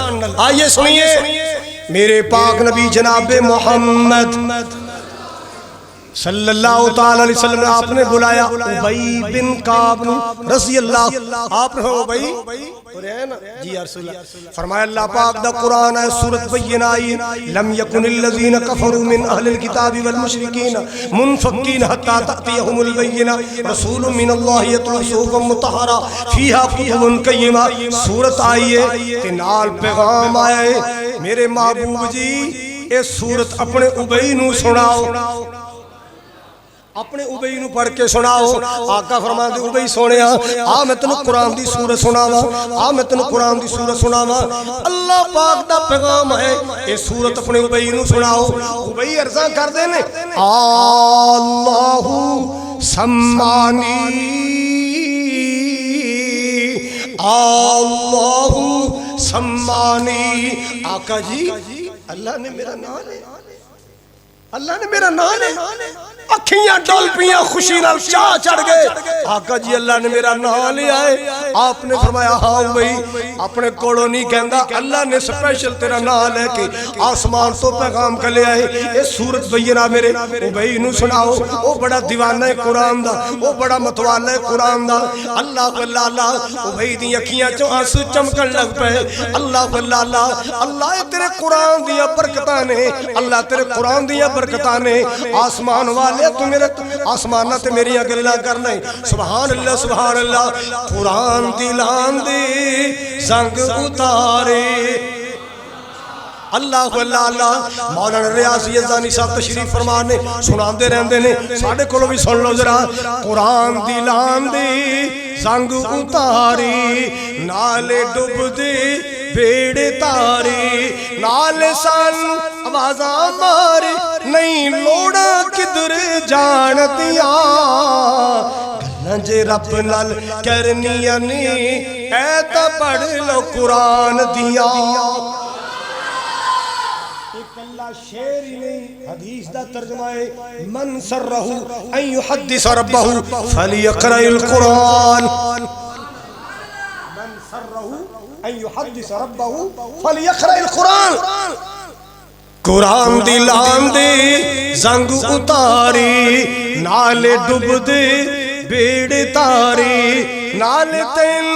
آئیے سنیے میرے پاک نبی جناب محمد صلی اللہ تعالی علیہ وسلم نے آپ نے بلایا ابی بن کعب رضی اللہ. آپ نے ابی جی یا رسول اللہ فرمایا اللہ پاک دا قرآن ہے سورۃ بینہ آئی لم یکن الذین کفروا من اہل الکتاب والمشرکین منفکین حتی تأتیہم البینہ رسول من اللہ یتلو صحفا مطہرہ فیہا کتب قیمہ. سورت آئی ہے کہ نال پیغام آیا ہے میرے محبوب جی اے سورت اپنے ابی نو سناؤ، اپنے ابی نو پڑھ کے سناؤ. آقا فرماتے ابی سونیا آ میں تینوں قرآن دی سورت سناواں، آ میں تینوں قرآن دی سورت سناواں. اللہ پاک دا پیغام ہے اے سورت اپنے ابی نو سناؤ. ابی عرضاں کر دے نے اللہ سمانی اللہ سمانی. آقا جی اللہ نے میرا نام لیا. اللہ نے میرا نام لے اکھیاں ڈول پیاں خوشی نال چاہ چڑھ گئے آقا جی اللہ نے میرا نام لیا ہے آپ نے فرمایا ہاں بھئی اپنے کوڑوں نہیں کہندا اللہ نے سپیشل تیرا نام لے کے آسمان تو پیغام کر لیا ہے یہ سورت بینہ میرے بھئی نو سناؤ وہ بڑا دیوانہ ہے قرآن دا وہ بڑا متوالا ہے قرآن دا اللہ اللہ اللہ بھئی دی اکھیاں چوں آنسو چمکن لگ پے اللہ اللہ اللہ اللہ تیرے قرآن دیا برکتاں نے اللہ تیرے قرآن دیا برکتاں نے آسمان والے تو میرے آسمانہ تے میری گلاں کرنا ہے سبحان اللہ قرآن دلان دے زنگ اتارے اللہ اللہ اللہ مولانا ریاض یزدانی صاحب تشریف فرمانے سنان دے رہن دے نے ساڑھے کلو بھی سن لو ذرا قرآن دلان دے زنگ اتاری نالے ڈب دے بیڑے تاری نالے سان آوازاں مارے نہیں لوڑا کدھر جان دیا گلن جے رب نال کرنیاں نے اے تا پڑھ لو قرآن دیا ایک اللہ شعر ہی نہیں حدیث دا ترجمہ ہے من سرہ ان یحدث ربہ فلیقرأ القرآن من سرہ ان یحدث ربہ فلیقرأ القرآن قرآن دلان دے زنگ اتاری نالے ڈب دے بیڑ تاری نالے تین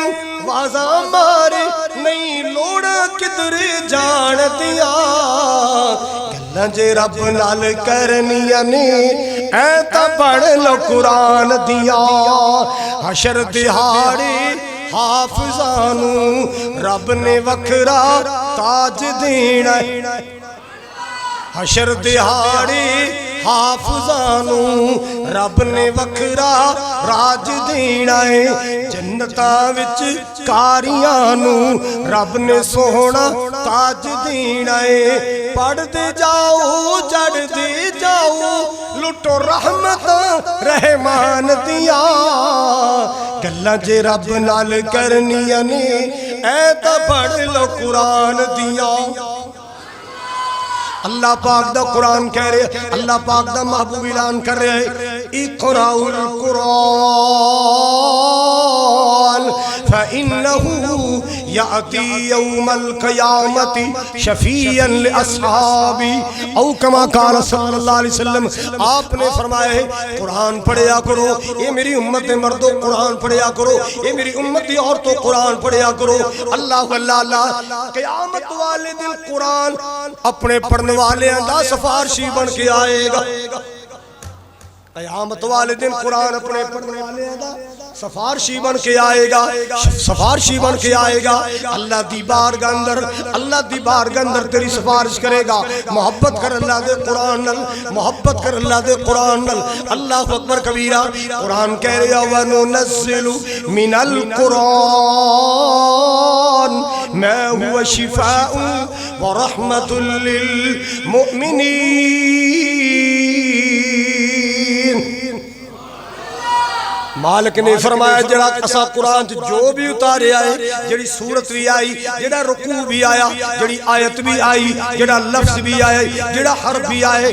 وازاں مارے نہیں لوڑا کدھر جان دیا گلن جے رب نال کرنیاں نے اے تا پڑھ لو قرآن دیا حشر دہاڑے حافظانو رب نے وکھرا تاج دینا حشر دہاڑے حافظانو رب نے وکھرا راج دینا ہے جنتاں وچ کاریانو رب نے سونا تاج دینا ہے پڑھ دے جاؤ چڑھ دے جاؤ لٹو رحمت رحمان دیا گلاں جے رب نال کرنیاں نے اے تا پڑھ لو قرآن دیا اللہ پاک دا قرآن کہہ رہے اللہ پاک دا محبوب اعلان کر رہے اقرأوا القرآن فإنه يأتي يوم القيامة شفيعا لأصحابي او کما قال صلی اللہ علیہ وسلم آپ نے فرمایا ہے قرآن پڑھیا کرو اے میری امت مردوں قرآن پڑھیا کرو اے میری امتی عورتوں قرآن پڑھیا کرو اللہ اللہ اللہ قیامت والے دن قرآن اپنے پڑھنے والے انداز سفارشی بن کے آئے گا قیامت والے دن قرآن اپنے پڑھنے والے انداز سفارشی بن کے آئے گا سفارشی بن کے آئے گا اللہ دی بارگاہ اندر تیری سفارش کرے گا محبت کر اللہ دے قرآن نل محبت کر اللہ دے قرآن نل اللہ اکبر کبیرہ قرآن کہہ رہا وَنُنَزِّلُ مِنَ الْقُرْآنِ مَا هُوَ شِفَاءٌ وَرَحْمَةٌ لِّلْمُؤْمِنِينَ مالک نے فرمایا جڑا اسا قرآن جو بھی اتارے آئے جڑی سورت بھی آئی جڑا رکوع بھی آیا جڑی آیت بھی آئی جڑا لفظ بھی آئے جڑا حرف بھی آئے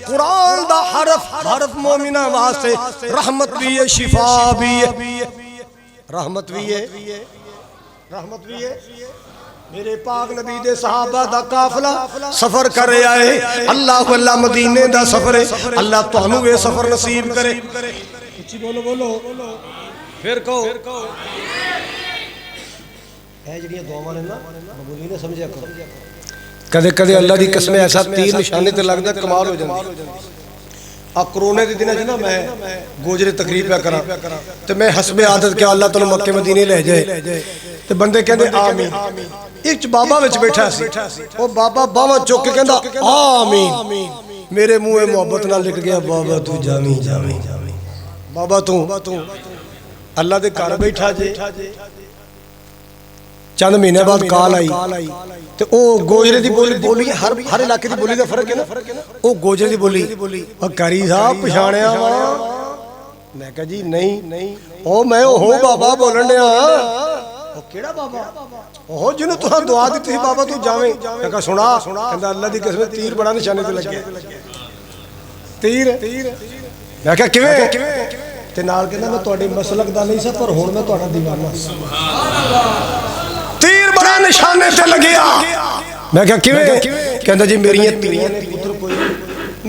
قرآن دا حرف مومنہ واسطے رحمت بھی ہے شفا بھی ہے رحمت بھی ہے رحمت بھی ہے میرے پاک نبی دے صحابہ دا قافلہ سفر کر رہے آئے اللہ اللہ مدینے دا سفر ہے اللہ تہنوں یہ سفر نصیب کرے اچھی بولو پھر کہو اے جڑیاں دعاواں نے نا مبولی نے سمجھا کرو کدے کدے اللہ دی قسم ایسا تیر نشانے تے لگدا کمال ہو جاندی آ کرونے دے دناں وچ نا میں گوجرے تقریر پہ کراں تے میں حسب عادت کہ اللہ تعالی مکے مدینے لے جائے تے بندے کہندے آمین ایک بابا وچ بیٹھا سی او بابا باواں چوک کے کہندا آمین میرے منہ محبت نال لکھ گیا بابا تو جامی جامی بابا تو اللہ دے گھر بیٹھا جے چند مہینے بعد کال آئی تے او گوجرے دی بولی ہر علاقے دی بولی دا فرق ہے نا او گوجرے دی بولی او کاری صاحب پچھاڑیا وا میں کہا جی نہیں او میں ہوں بابا بولن دیا او کیڑا بابا او جنوں تساں دعا دتی سی بابا تو جاویں میں کہا سنا کہندا اللہ دی قسم تیر بڑا نشانے تے لگ گیا ਤੀਰ ਮੈਂ ਕਿਹਾ ਕਿਵੇਂ ਤੇ ਨਾਲ ਕਹਿੰਦਾ ਮੈਂ ਤੁਹਾਡੇ ਮਸਲਕ ਦਾ ਨਹੀਂ ਸੀ ਪਰ ਹੁਣ ਮੈਂ ਤੁਹਾਡਾ دیਵਾਨਾ ਸੁਭਾਨ ਅੱਲਾਹ ਤੀਰ ਬੜਾ ਨਿਸ਼ਾਨੇ ਤੇ ਲੱਗਿਆ ਮੈਂ ਕਿਹਾ ਕਿਵੇਂ ਕਹਿੰਦਾ ਜੀ ਮੇਰੀਆਂ ਧੀਆਂ ਨੇ ਪੁੱਤਰ ਕੋਈ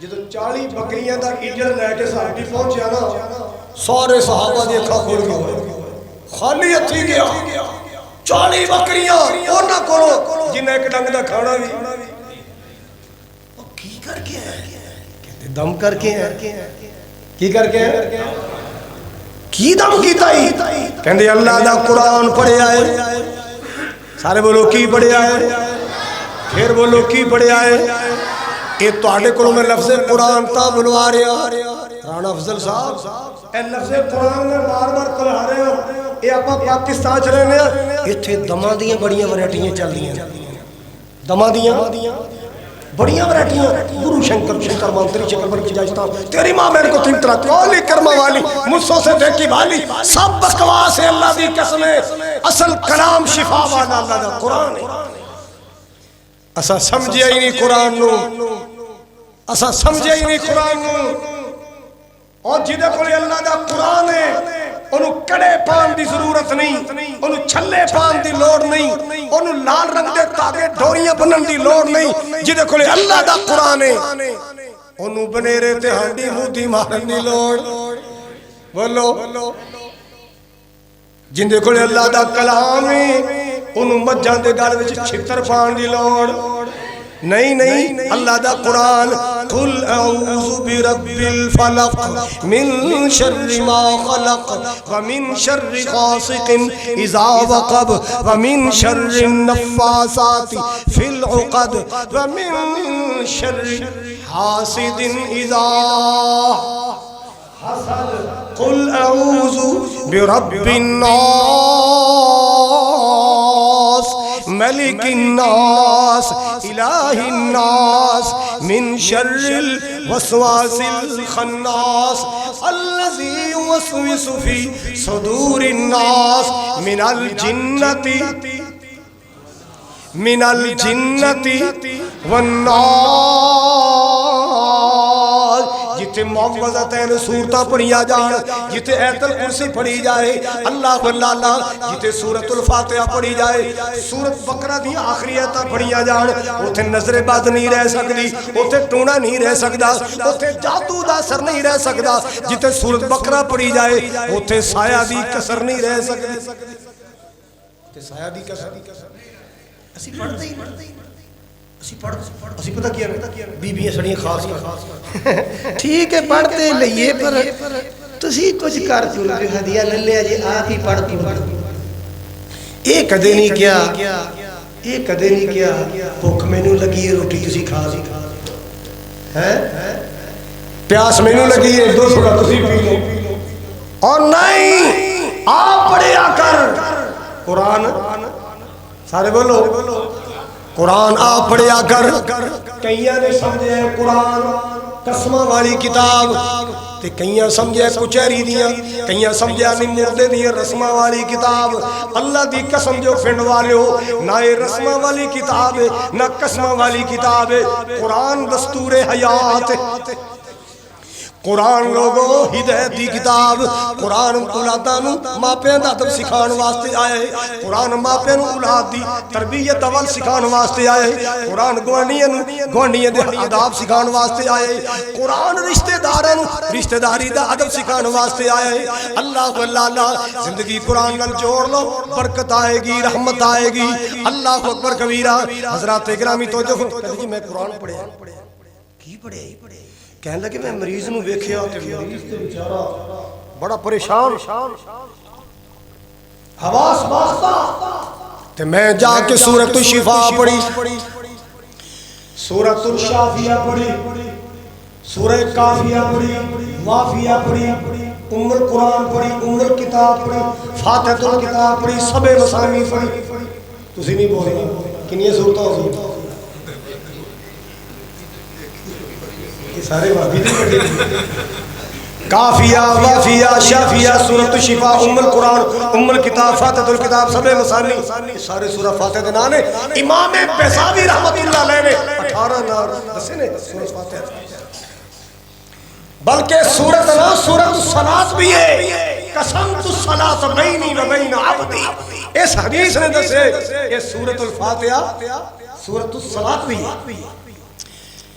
جدو 40 بکریاں دا ایجڑ لے کے صحابی پہنچیا نا سارے صحابہ دی اکھاں کھل گئی خالی ہتھی گیا 40 بکریاں انہاں کولو جنہیں ایک ڈنگ دا کھانا بھی کی کر کے ہیں کہتے دم کر کے ہیں کی کر کے ہیں کی دم کیتا ہی کہندے اللہ دا قرآن پڑھے آئے سارے بولو کی پڑھے آئے پھر بولو کی پڑھے آئے یہ توڑے کو میں لفظ قرآن تا بلوا رہا رانا افضل صاحب اے لفظ قرآن میں بار بار کلھا رہے ہو یہ آپ پاکستان چ رہنے ہیں اتھے دماں دیاں بڑیاں ورائٹیاں چل رہی ہیں دماں دیاں بڑیاں ورائٹیاں گرو شنکر شنکر منتری چکربر کی جاجتا تیری ماں میں کو تین طرح کولی کرما والی مجھوں سے دیکھی والی سب بکواس ہے اللہ دی قسم ہے اصل کلام شفا والا اللہ دا قرآن ہے اسا سمجھے ہی نہیں قرآن نو اسا سمجھے ہی نہیں قرآن نو اور جدے کولی اللہ دا قرآن ہے انہوں کڑے پان دی ضرورت نہیں انہوں چھلے پان دی لوڑ نہیں انہوں لال رنگ دے تاگے ڈوریاں بنن دی لوڑ نہیں جدے کولی اللہ دا قرآن ہے انہوں بنے رہتے ہانڈی مودی مارن دی لوڑ بولو جندے کولی اللہ دا کلام ہے انہوں مجھان دے گال وچ چھتر پان دی لوڑ نہیں اللہ دا قرآن قل اعوذ برب الفلق من شر ما خلق ومن شر غاسق اذا وقب ومن شر النفاسات في العقد ومن شر حاسد اذا حسد قل اعوذ برب الناس ملك الناس إله الناس من شر الوسواس الخناس الذي يوسوس في صدور الناس من الجنة والناس جتے معوذتین سورتہ پڑھیا جائے جتے آیت الکرسی پڑھی جائے اللہ واللہ جتے سورۃ الفاتحہ پڑھی جائے سورۃ بقرہ دی آخری آیتہ پڑھیا جائے اوتھے نظر بد نہیں رہ سکتی اوتھے ٹونا نہیں رہ سکتا اوتھے جادو دا اثر نہیں رہ سکتا جتے سورۃ بقرہ پڑھی جائے اوتھے سایہ دی کسر نہیں رہ سکتی سایہ دی کسر اسی پڑھتے ہی اسی پتہ کیا بی بیاں سڑیاں خاص ٹھیک ہے پڑھتے لئیے پر تسی کچھ کر چولے ہدیہ لے لیا جی آپ ہی پڑھ ایک کدے نہیں کیا بھوک میں نو لگی ہے روٹی تسی کھا لی پیاس میں نو لگی ہے دو سکا تسی پی لو اور نہیں آپ پڑھیا کر قرآن سارے بولو قرآن آپ پڑھیا کر کئیاں نے سمجھے قرآن قسمہ والی کتاب تے کئیاں سمجھے کچھری دیاں کئیاں سمجھے نہیں مردے دیاں رسمہ والی کتاب اللہ دی قسم جو فنڈ والے ہو نہ یہ رسمہ والی کتاب ہے نہ قسمہ والی کتاب ہے قرآن دستور حیات قرآن لوگو ہدایت دی کتاب قرآن اولادانو ماپیاں دا ادب سکھان واسطے آئے قرآن ماپیاں اولاد دی تربیت اول سکھان واسطے آئے قرآن گوانڈیاں دے آداب سکھان واسطے آئے قرآن رشتہ داری دا ادب سکھان واسطے آئے اللہ اللہ زندگی قرآن نال جوڑ لو برکت آئے گی رحمت آئے گی اللہ اکبر کبیرہ حضرات گرامی توجہ کہتے جی میں قرآن پڑھے کی پڑھے کہنے لگے میں مریض نو ویکھیا تے مریض تے بیچارہ بڑا پریشان حواس باختہ تے میں جا کے سورۃ الشفا پڑھی سورۃ الشافیہ پڑھی سورہ کافیہ پڑھی وافیہ پڑھی ام القرآن پڑھی ام الکتاب پڑھی فاتحۃ الکتاب پڑھی سب مسانی پڑھی تسی نہیں بولے کنیاں صورتاں ہو گئی سارے وابی دی پڑھے کافیہ وافیہ شافیہ سورۃ الشفا ام القرآن ام الکتاب فاتحۃ الکتاب سب مسانی سارے سورہ فاتحہ دے نام نے امام بیضاوی رحمت اللہ علیہ نے 18 نام دسے نے سورۃ فاتحہ بلکہ سورۃ الصلاۃ بھی ہے قسمت الصلاۃ بینی و بین عبدی اس حدیث نے دسے یہ سورۃ الفاتحہ سورۃ الصلاۃ بھی ہے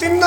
3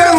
3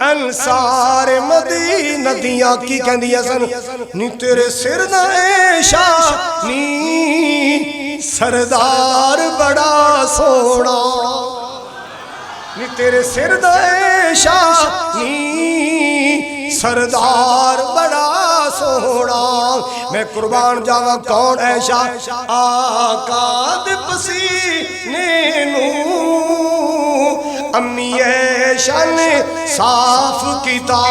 انصار مدینہ دیاں کی کہندیاں سن نی تیرے سر دا اے شانی سردار بڑا سونا نی تیرے سر دا اے شانی سردار بڑا سونا میں قربان جاواں کون ہے شاہ آقا دے پسینے نوں امی عائشہ نے صاف کیتا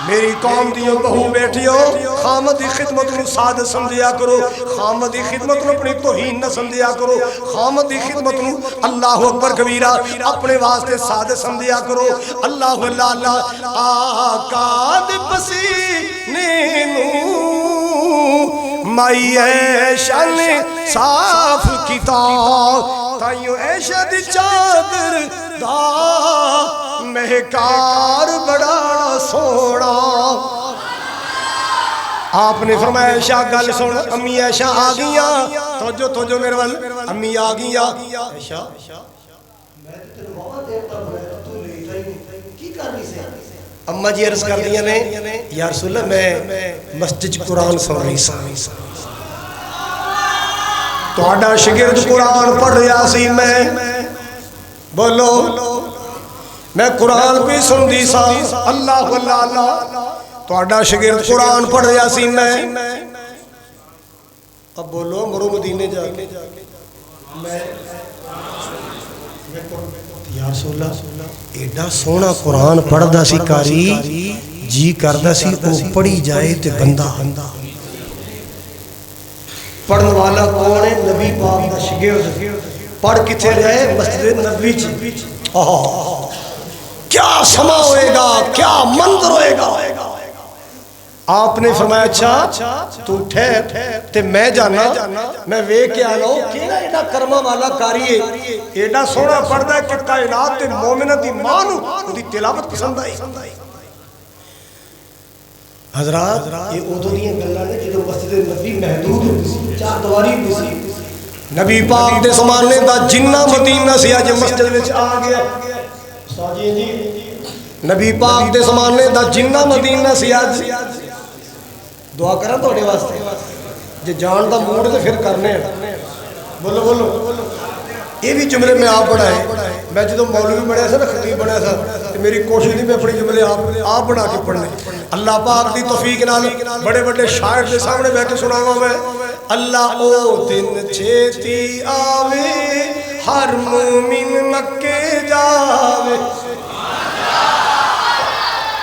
میری قوم دیو بہو بیٹھیو خامد دی خدمت نو سعادت سمجھیا کرو خامد دی خدمت نو اپنی توہین نہ سمجھیا کرو خامد دی خدمت نو اللہ اکبر کبیرہ اپنے واسطے سعادت سمجھیا کرو اللہ اللہ اللہ آقا دے پسینے نو مائی عائشہ نے صاف کیتا تائیوں عائشہ دی چادر دا مہکار بڑا سونا آپ نے فرمایا عائشہ گل سن امی عائشہ آگیاں توجہ میرے وال امی آگیاں عائشہ میں تیرے بہت دیر تک ہے تو لے جائیں کی کرنی سے اماں جی عرض کر دیا نے یا رسول اللہ میں مسجد قرآن سن رہی سا توڑا شگرد قرآن پڑھ رہا سی میں بولو میں قرآن بھی سن دی سا اللہ اللہ اللہ توڑا شگرد قرآن پڑھ رہا سی میں اب بولو مرو مدینے جا کے میں یا رسول اللہ ایڈا سونا قرآن پڑھ دا سی کاری جی کردہ سی او پڑھی جائے تے بندہ پڑھنے والا کون ہے نبی پاک دا شگرد پڑھ کتے رہے مسجد نبوی چ کیا سما ہوئے گا کیا منظر ہوئے گا آپ نے فرمایا اچھا تو ٹھہر تے میں جانا میں وے کے آنا ہوں کینا ایڈا کرما والا کاری ہے ایڈا سونا پڑھدا ہے کہ کائنات تے مومنہ دی مانو دی تلاوت پسند آئی حضرات یہ اودو دیاں گلاں نے جدو مسجد نبی محدود ہوئی چار دواری ہوئی نبی پاک دے زمانے دا جنہ مدینہ سے آج مسجد وچ آ گیا نبی پاک دے زمانے دا جنہ مدینہ سے آج دعا کرنا توڑے واسطے جے جان دا موڑ تے پھر کرنے بولو بولو یہ بھی جملے میں آپ پڑھائے میں جدو مولوی بڑھیا سا نا خطیب بڑھیا سا میری کوشش نہیں میں اپنی جملے آپ بڑھا کے پڑھنے اللہ پاک دی توفیق نال بڑے بڑے شاعر دے سامنے بیٹھے سناواں میں اللہ او دن چھیتی آوے ہر مومن مکے جاوے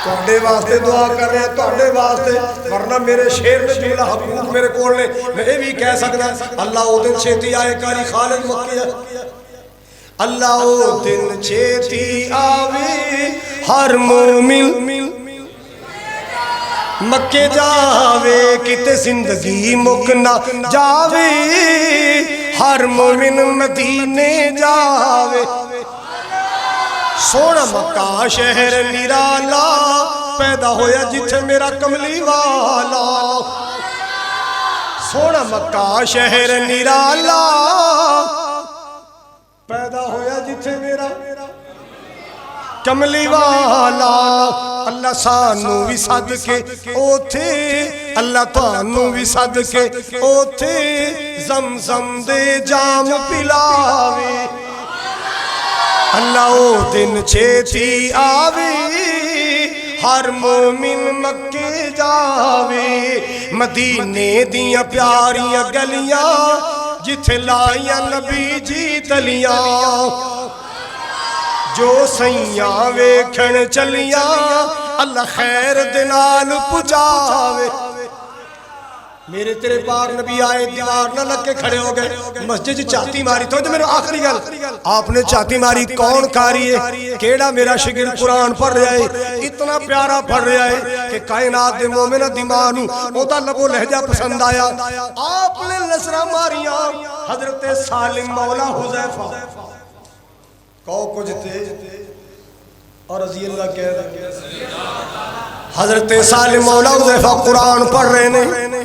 توڑے واسطے دعا کر رہے ہیں توڑے واسطے ورنہ میرے شیر میں جملہ حقوق میرے کول نے میں بھی کہہ سکتا اللہ او دن چھیتی آئے کاری خالد مکے اللہ او دن چھیتی آوے ہر مومن مکے جاوے کتے زندگی مکنا جاوے ہر مومن مدینے جاوے سونا مکہ شہر نرالا پیدا ہویا جتھے میرا کملی والا سونا مکہ شہر نرالا پیدا ہویا جتھے میرا کملی والا اللہ سانو بھی صد کے اوتھے اللہ تانو بھی صد کے اوتھے زمزم دے جام پلاوے اللہ او دن چھیتی آوے ہر مومن مکے جاوے مدینے دیاں پیاریاں گلیاں جتھے لائیاں نبی جی تلیاں جو سیاں ویکھن چلیاں اللہ خیر دنال پجاوے میرے تیرے پاک نبی آئے دیوار نہ لگ کے کھڑے ہو گئے مسجد چاہتی ماری تو میرے آخری گل آپ نے چاہتی ماری کون کاری ہے کیڑا میرا شگرد قرآن پڑھ رہا ہے اتنا پیارا پڑھ رہا ہے کہ کائنات دے مومنہ دیمانو اوتا لبو لہجہ پسند آیا آپ نے نظرہ ماریاں حضرت سالم مولا حذیفہ کہو کچھ تھے اور رضی اللہ کہہ رہے حضرت سالم مولا حذیفہ قرآن پڑھ رہے نے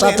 7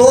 2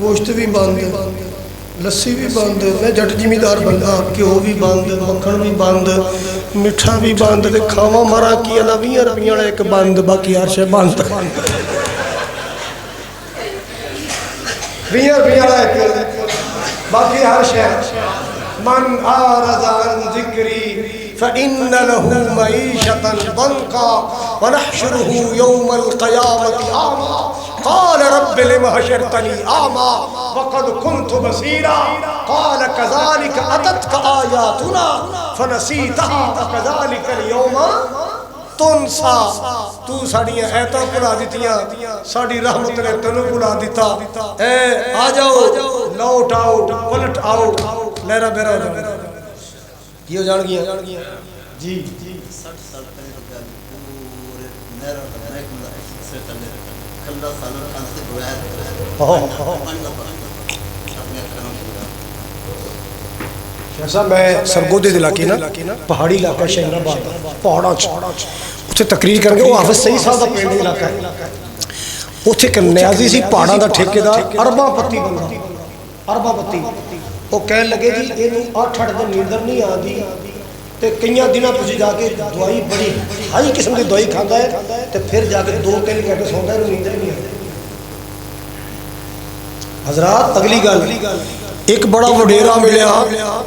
گوشت بھی بند، لسی بھی بند، میں جٹ زمیندار بندہ، گھیو بھی بند، مکھن بھی بند، میٹھا بھی بند، تے کھاواں مرا کی 20 روپیے والا ایک بند، باقی ہر شے بند۔ 20 روپیے والا ایک، باقی ہر شے۔ من اعرض عن ذکری فإن له معیشة ضنکا ونحشره يوم القیامة اعمى قال رب لم حشرتني اعمى وقد كنت بصيرا قال كذلك اتتك آیاتنا فنسیتها وكذلك اليوم تنسا۔ تو ساڑیاں ایتاں بھلا دتیاں، ساڑی رحمت نے تینوں بھلا دیتا۔ اے آ جاؤ، لوٹ آؤ، پلٹ آؤ، لہرا بیرا ہو جاؤ۔ یہ ہو جان گیا جی 60 سال پہلے پورے میرا کھلا سالوں کا سے گویا ایسا میں سرگودے علاقے نا پہاڑی علاقہ شہر آباد پہاڑاں اتنے تقریر کر کے وہ حافظ سعید صاحب کا پنڈ علاقہ ہے، اتنے ایک نیازی سی پہاڑاں دا ٹھیکیدار ارباں پتی بندہ، ارباں پتی، وہ کہنے لگے جی یہ 8-8 دن نیندر نہیں آتی تے کئی دنوں تسی جا کے دوائی بڑی ہائی قسم کی دوائی کھاتا ہے تے پھر جا کے 2-3 گھنٹے سوندا ہے نیندر نہیں آتی۔ حضرات اگلی گل، ایک بڑا وڈیرا ملیا،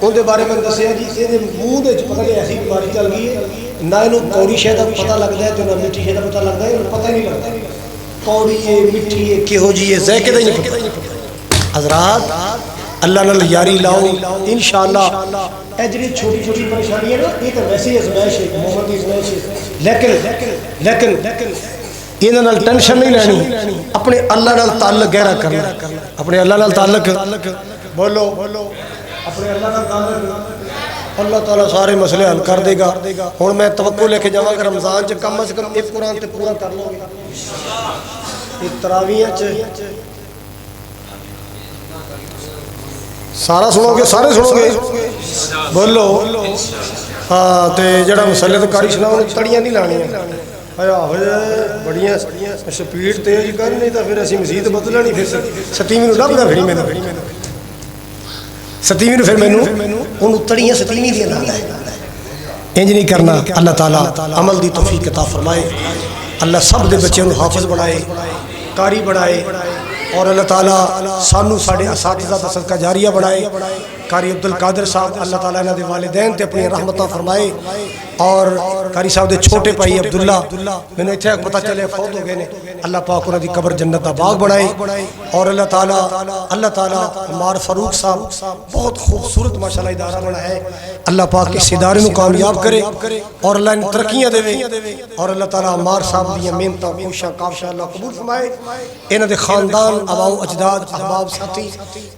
ان دے بارے میں دسیا جی یہ منہ دے پتہ نہیں ایسی بیماری چل گئی ہے، نہ انہوں کوڑی شے دا پتہ لگتا ہے تے نہ میٹھی شے دا پتہ لگتا ہے، انہوں پتہ ہی نہیں لگتا کوڑی ہے میٹھی ہے کہو جی ہے ذائقے دا ہی نہیں پتہ۔ حضرات اللہ نال یاری لاؤ انشاءاللہ۔ اے جڑی چھوٹی چھوٹی پریشانی ہے نا یہ تو ویسے ہی ازمائش ہے، محمد کی ازمائش ہے، لیکن انہاں نال ٹینشن نہیں لینی، اپنے اللہ نال تعلق گہرا کرنا، اپنے اللہ نال تعلق بولو اپنے اللہ نال تعلق، اللہ تعالیٰ سارے مسئلے حل کر دے گا۔ ہن میں توقع لے کے جاواں کہ رمضان چ کم از کم ایک قرآن تے پورا کر لو گے، ایک تراویح چ سارا سنو گے، سارے سنو گے بولو ہاں۔ تے جڑا مسلے تے کاری سنا انہوں تڑیاں نہیں لانیاں، آیا ہوئے بڑیاں سپیڈ تیز کر نہیں تو پھر اسی مزید بدلنا نہیں، پھر ستیویں نو لبدا پھر میں ستیویں نو پھر مینوں انہوں تڑیاں ستیویں دی لاندا ہے، انج نہیں کرنا۔ اللہ تعالیٰ عمل دی توفیق عطا فرمائے، اللہ سب دے بچیاں نو حافظ بنائے، قاری بنائے، اور اللہ تعالیٰ سانو ساڑھے اساتذہ دا صدقہ جاریہ بنائے۔ قاری عبدالقادر صاحب اللہ تعالیٰ انہاں دے والدین تے اپنی رحمتہ فرمائے، اور قاری صاحب دے چھوٹے بھائی عبداللہ میں نے اتھے پتہ چلے فوت ہو گئے نے، اللہ پاک انہاں دی قبر جنت دا باغ بنائے، اور اللہ تعالیٰ عمار فاروق صاحب بہت خوبصورت ماشاءاللہ ادارہ بنا ہے، اللہ پاک اس ادارے نو کامیاب کرے اور اللہ ان ترقیاں دے، اور اللہ تعالیٰ عمار صاحب دی محنتاں کوششاں کاوشاں اللہ قبول فرمائے۔ انہاں دے خاندان آباؤ اجداد احباب ساتھی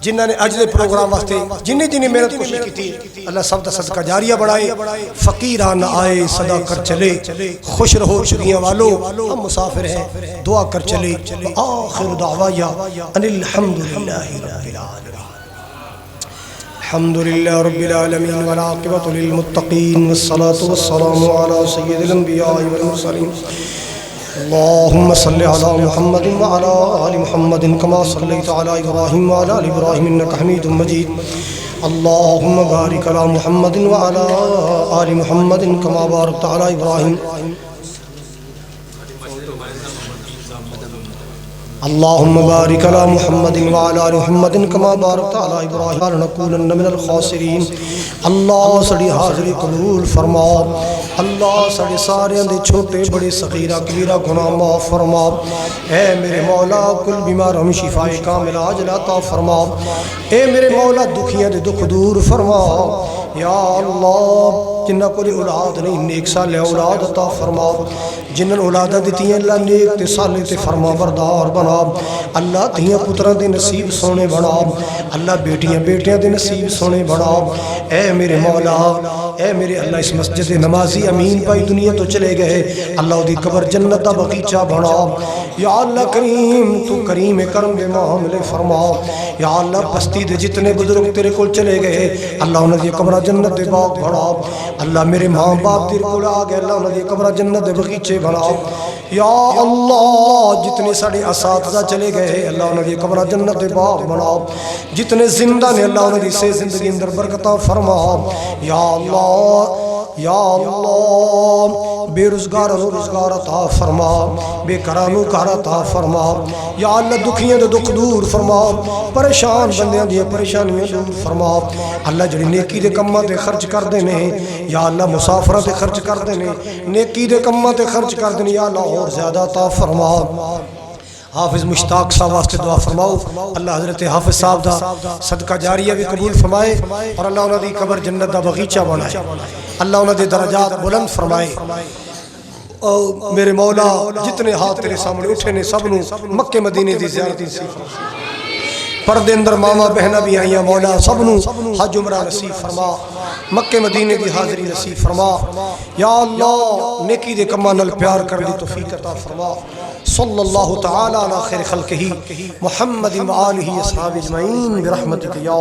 جنہاں نے اج دے پروگرام واسطے جنہیں محنت کوشش کی تھی، اللہ سب دا صدقہ جاریہ بڑھائے۔ فقیران آئے صدا کر چلے، خوش رہو چگیاں والو، ہم مسافر ہیں دعا کر چلے، آخر دعوایا ان الحمدللہ رب العالمین۔ الحمدللہ رب العالمین والعاقبۃ للمتقین والصلاة والسلام علی سید الانبیاء والمرسلین۔ اللهم صل على محمد وعلى آل محمد كما صليت على إبراهيم وعلى آل إبراهيم إنك حميد مجيد۔ اللهم بارك على محمد وعلى آل محمد كما باركت على إبراهيم۔ اللهم بارك على محمد وعلى آل محمد كما باركت على إبراهيم لنكونن من الخاسرين۔ اللہ سڑی حاضری قبول فرما، اللہ سڑے سارے دے چھوٹے بڑے صغیرہ کبیرہ گناہ معاف فرما، اے میرے مولا کل بیماروں میں شفاء کامل عاجل عطا فرما، اے میرے مولا دکھیاں دے دکھ دور فرما، یا اللہ جنہ کوئی اولاد نہیں نیک صالح اولاد عطا فرما، جنہاں اولادہ دیتی ہیں اللہ نیک تے صالح تے فرما بردار بنا، اللہ تیاں پتران دے نصیب سونے بنا، اللہ بیٹیاں بیٹیاں دے نصیب سونے بنا، اے میرے مولا اے میرے اللہ اس مسجد نمازی امین بھائی دنیا تو چلے گئے، اللہ دی قبر جنت دا بغیچہ بنا، یا اللہ کریم تو کریم کرم دے معاملے فرما، یا اللہ بستی دے جتنے بزرگ تیرے کول چلے گئے اللہ انہاں دی قبر جنت دے باغ بنا، اللہ میرے ماں باپ تیرے کول آ گئے اللہ انہاں دی قبر جنت دے بغیچے بنا یا اللہ جتنے ساڑے اساتذہ چلے گئے اللہ انہاں دی قبر جنت دے باغ بنا جتنے زندہ نے اللہ انہاں دی سے زندگی اندر برکتاں فرما یا اللہ بے روزگاروں روزگار عطا فرما بے کرانوں کار عطا فرما یا اللہ دکھیاں دے دکھ دور فرما پریشان بندیاں دی پریشانیاں دور فرما اللہ جڑی نیکی دے کماں تے خرچ کر دینے یا اللہ مسافراں تے خرچ کر دینے نیکی دے کماں تے خرچ کر دینے یا اللہ اور زیادہ عطا فرما حافظ مشتاق صاحب واسطے دعا فرماؤ اللہ حضرت حافظ صاحب دا صدقہ جاریہ بھی قبول فرمائے اور اللہ انہاں دی قبر جنت دا بغیچہ بنائے اللہ انہاں دے درجات بلند فرمائے میرے مولا جتنے ہاتھ تیرے سامنے اٹھے نے سب نو مکہ مدینے دی زیارت نصیب فرما پردے اندر ماما بہنہ بھی آئیاں مولا سب نو حج عمرہ نصیب فرما مکہ مدینے دی حاضری نصیب فرما یا اللہ نیکی دے کماں نال پیار کر دی توفیق عطا فرما صلی اللہ تعالی علی خیر خلقہ محمد و آلہ اصحاب اجمعین برحمتک یا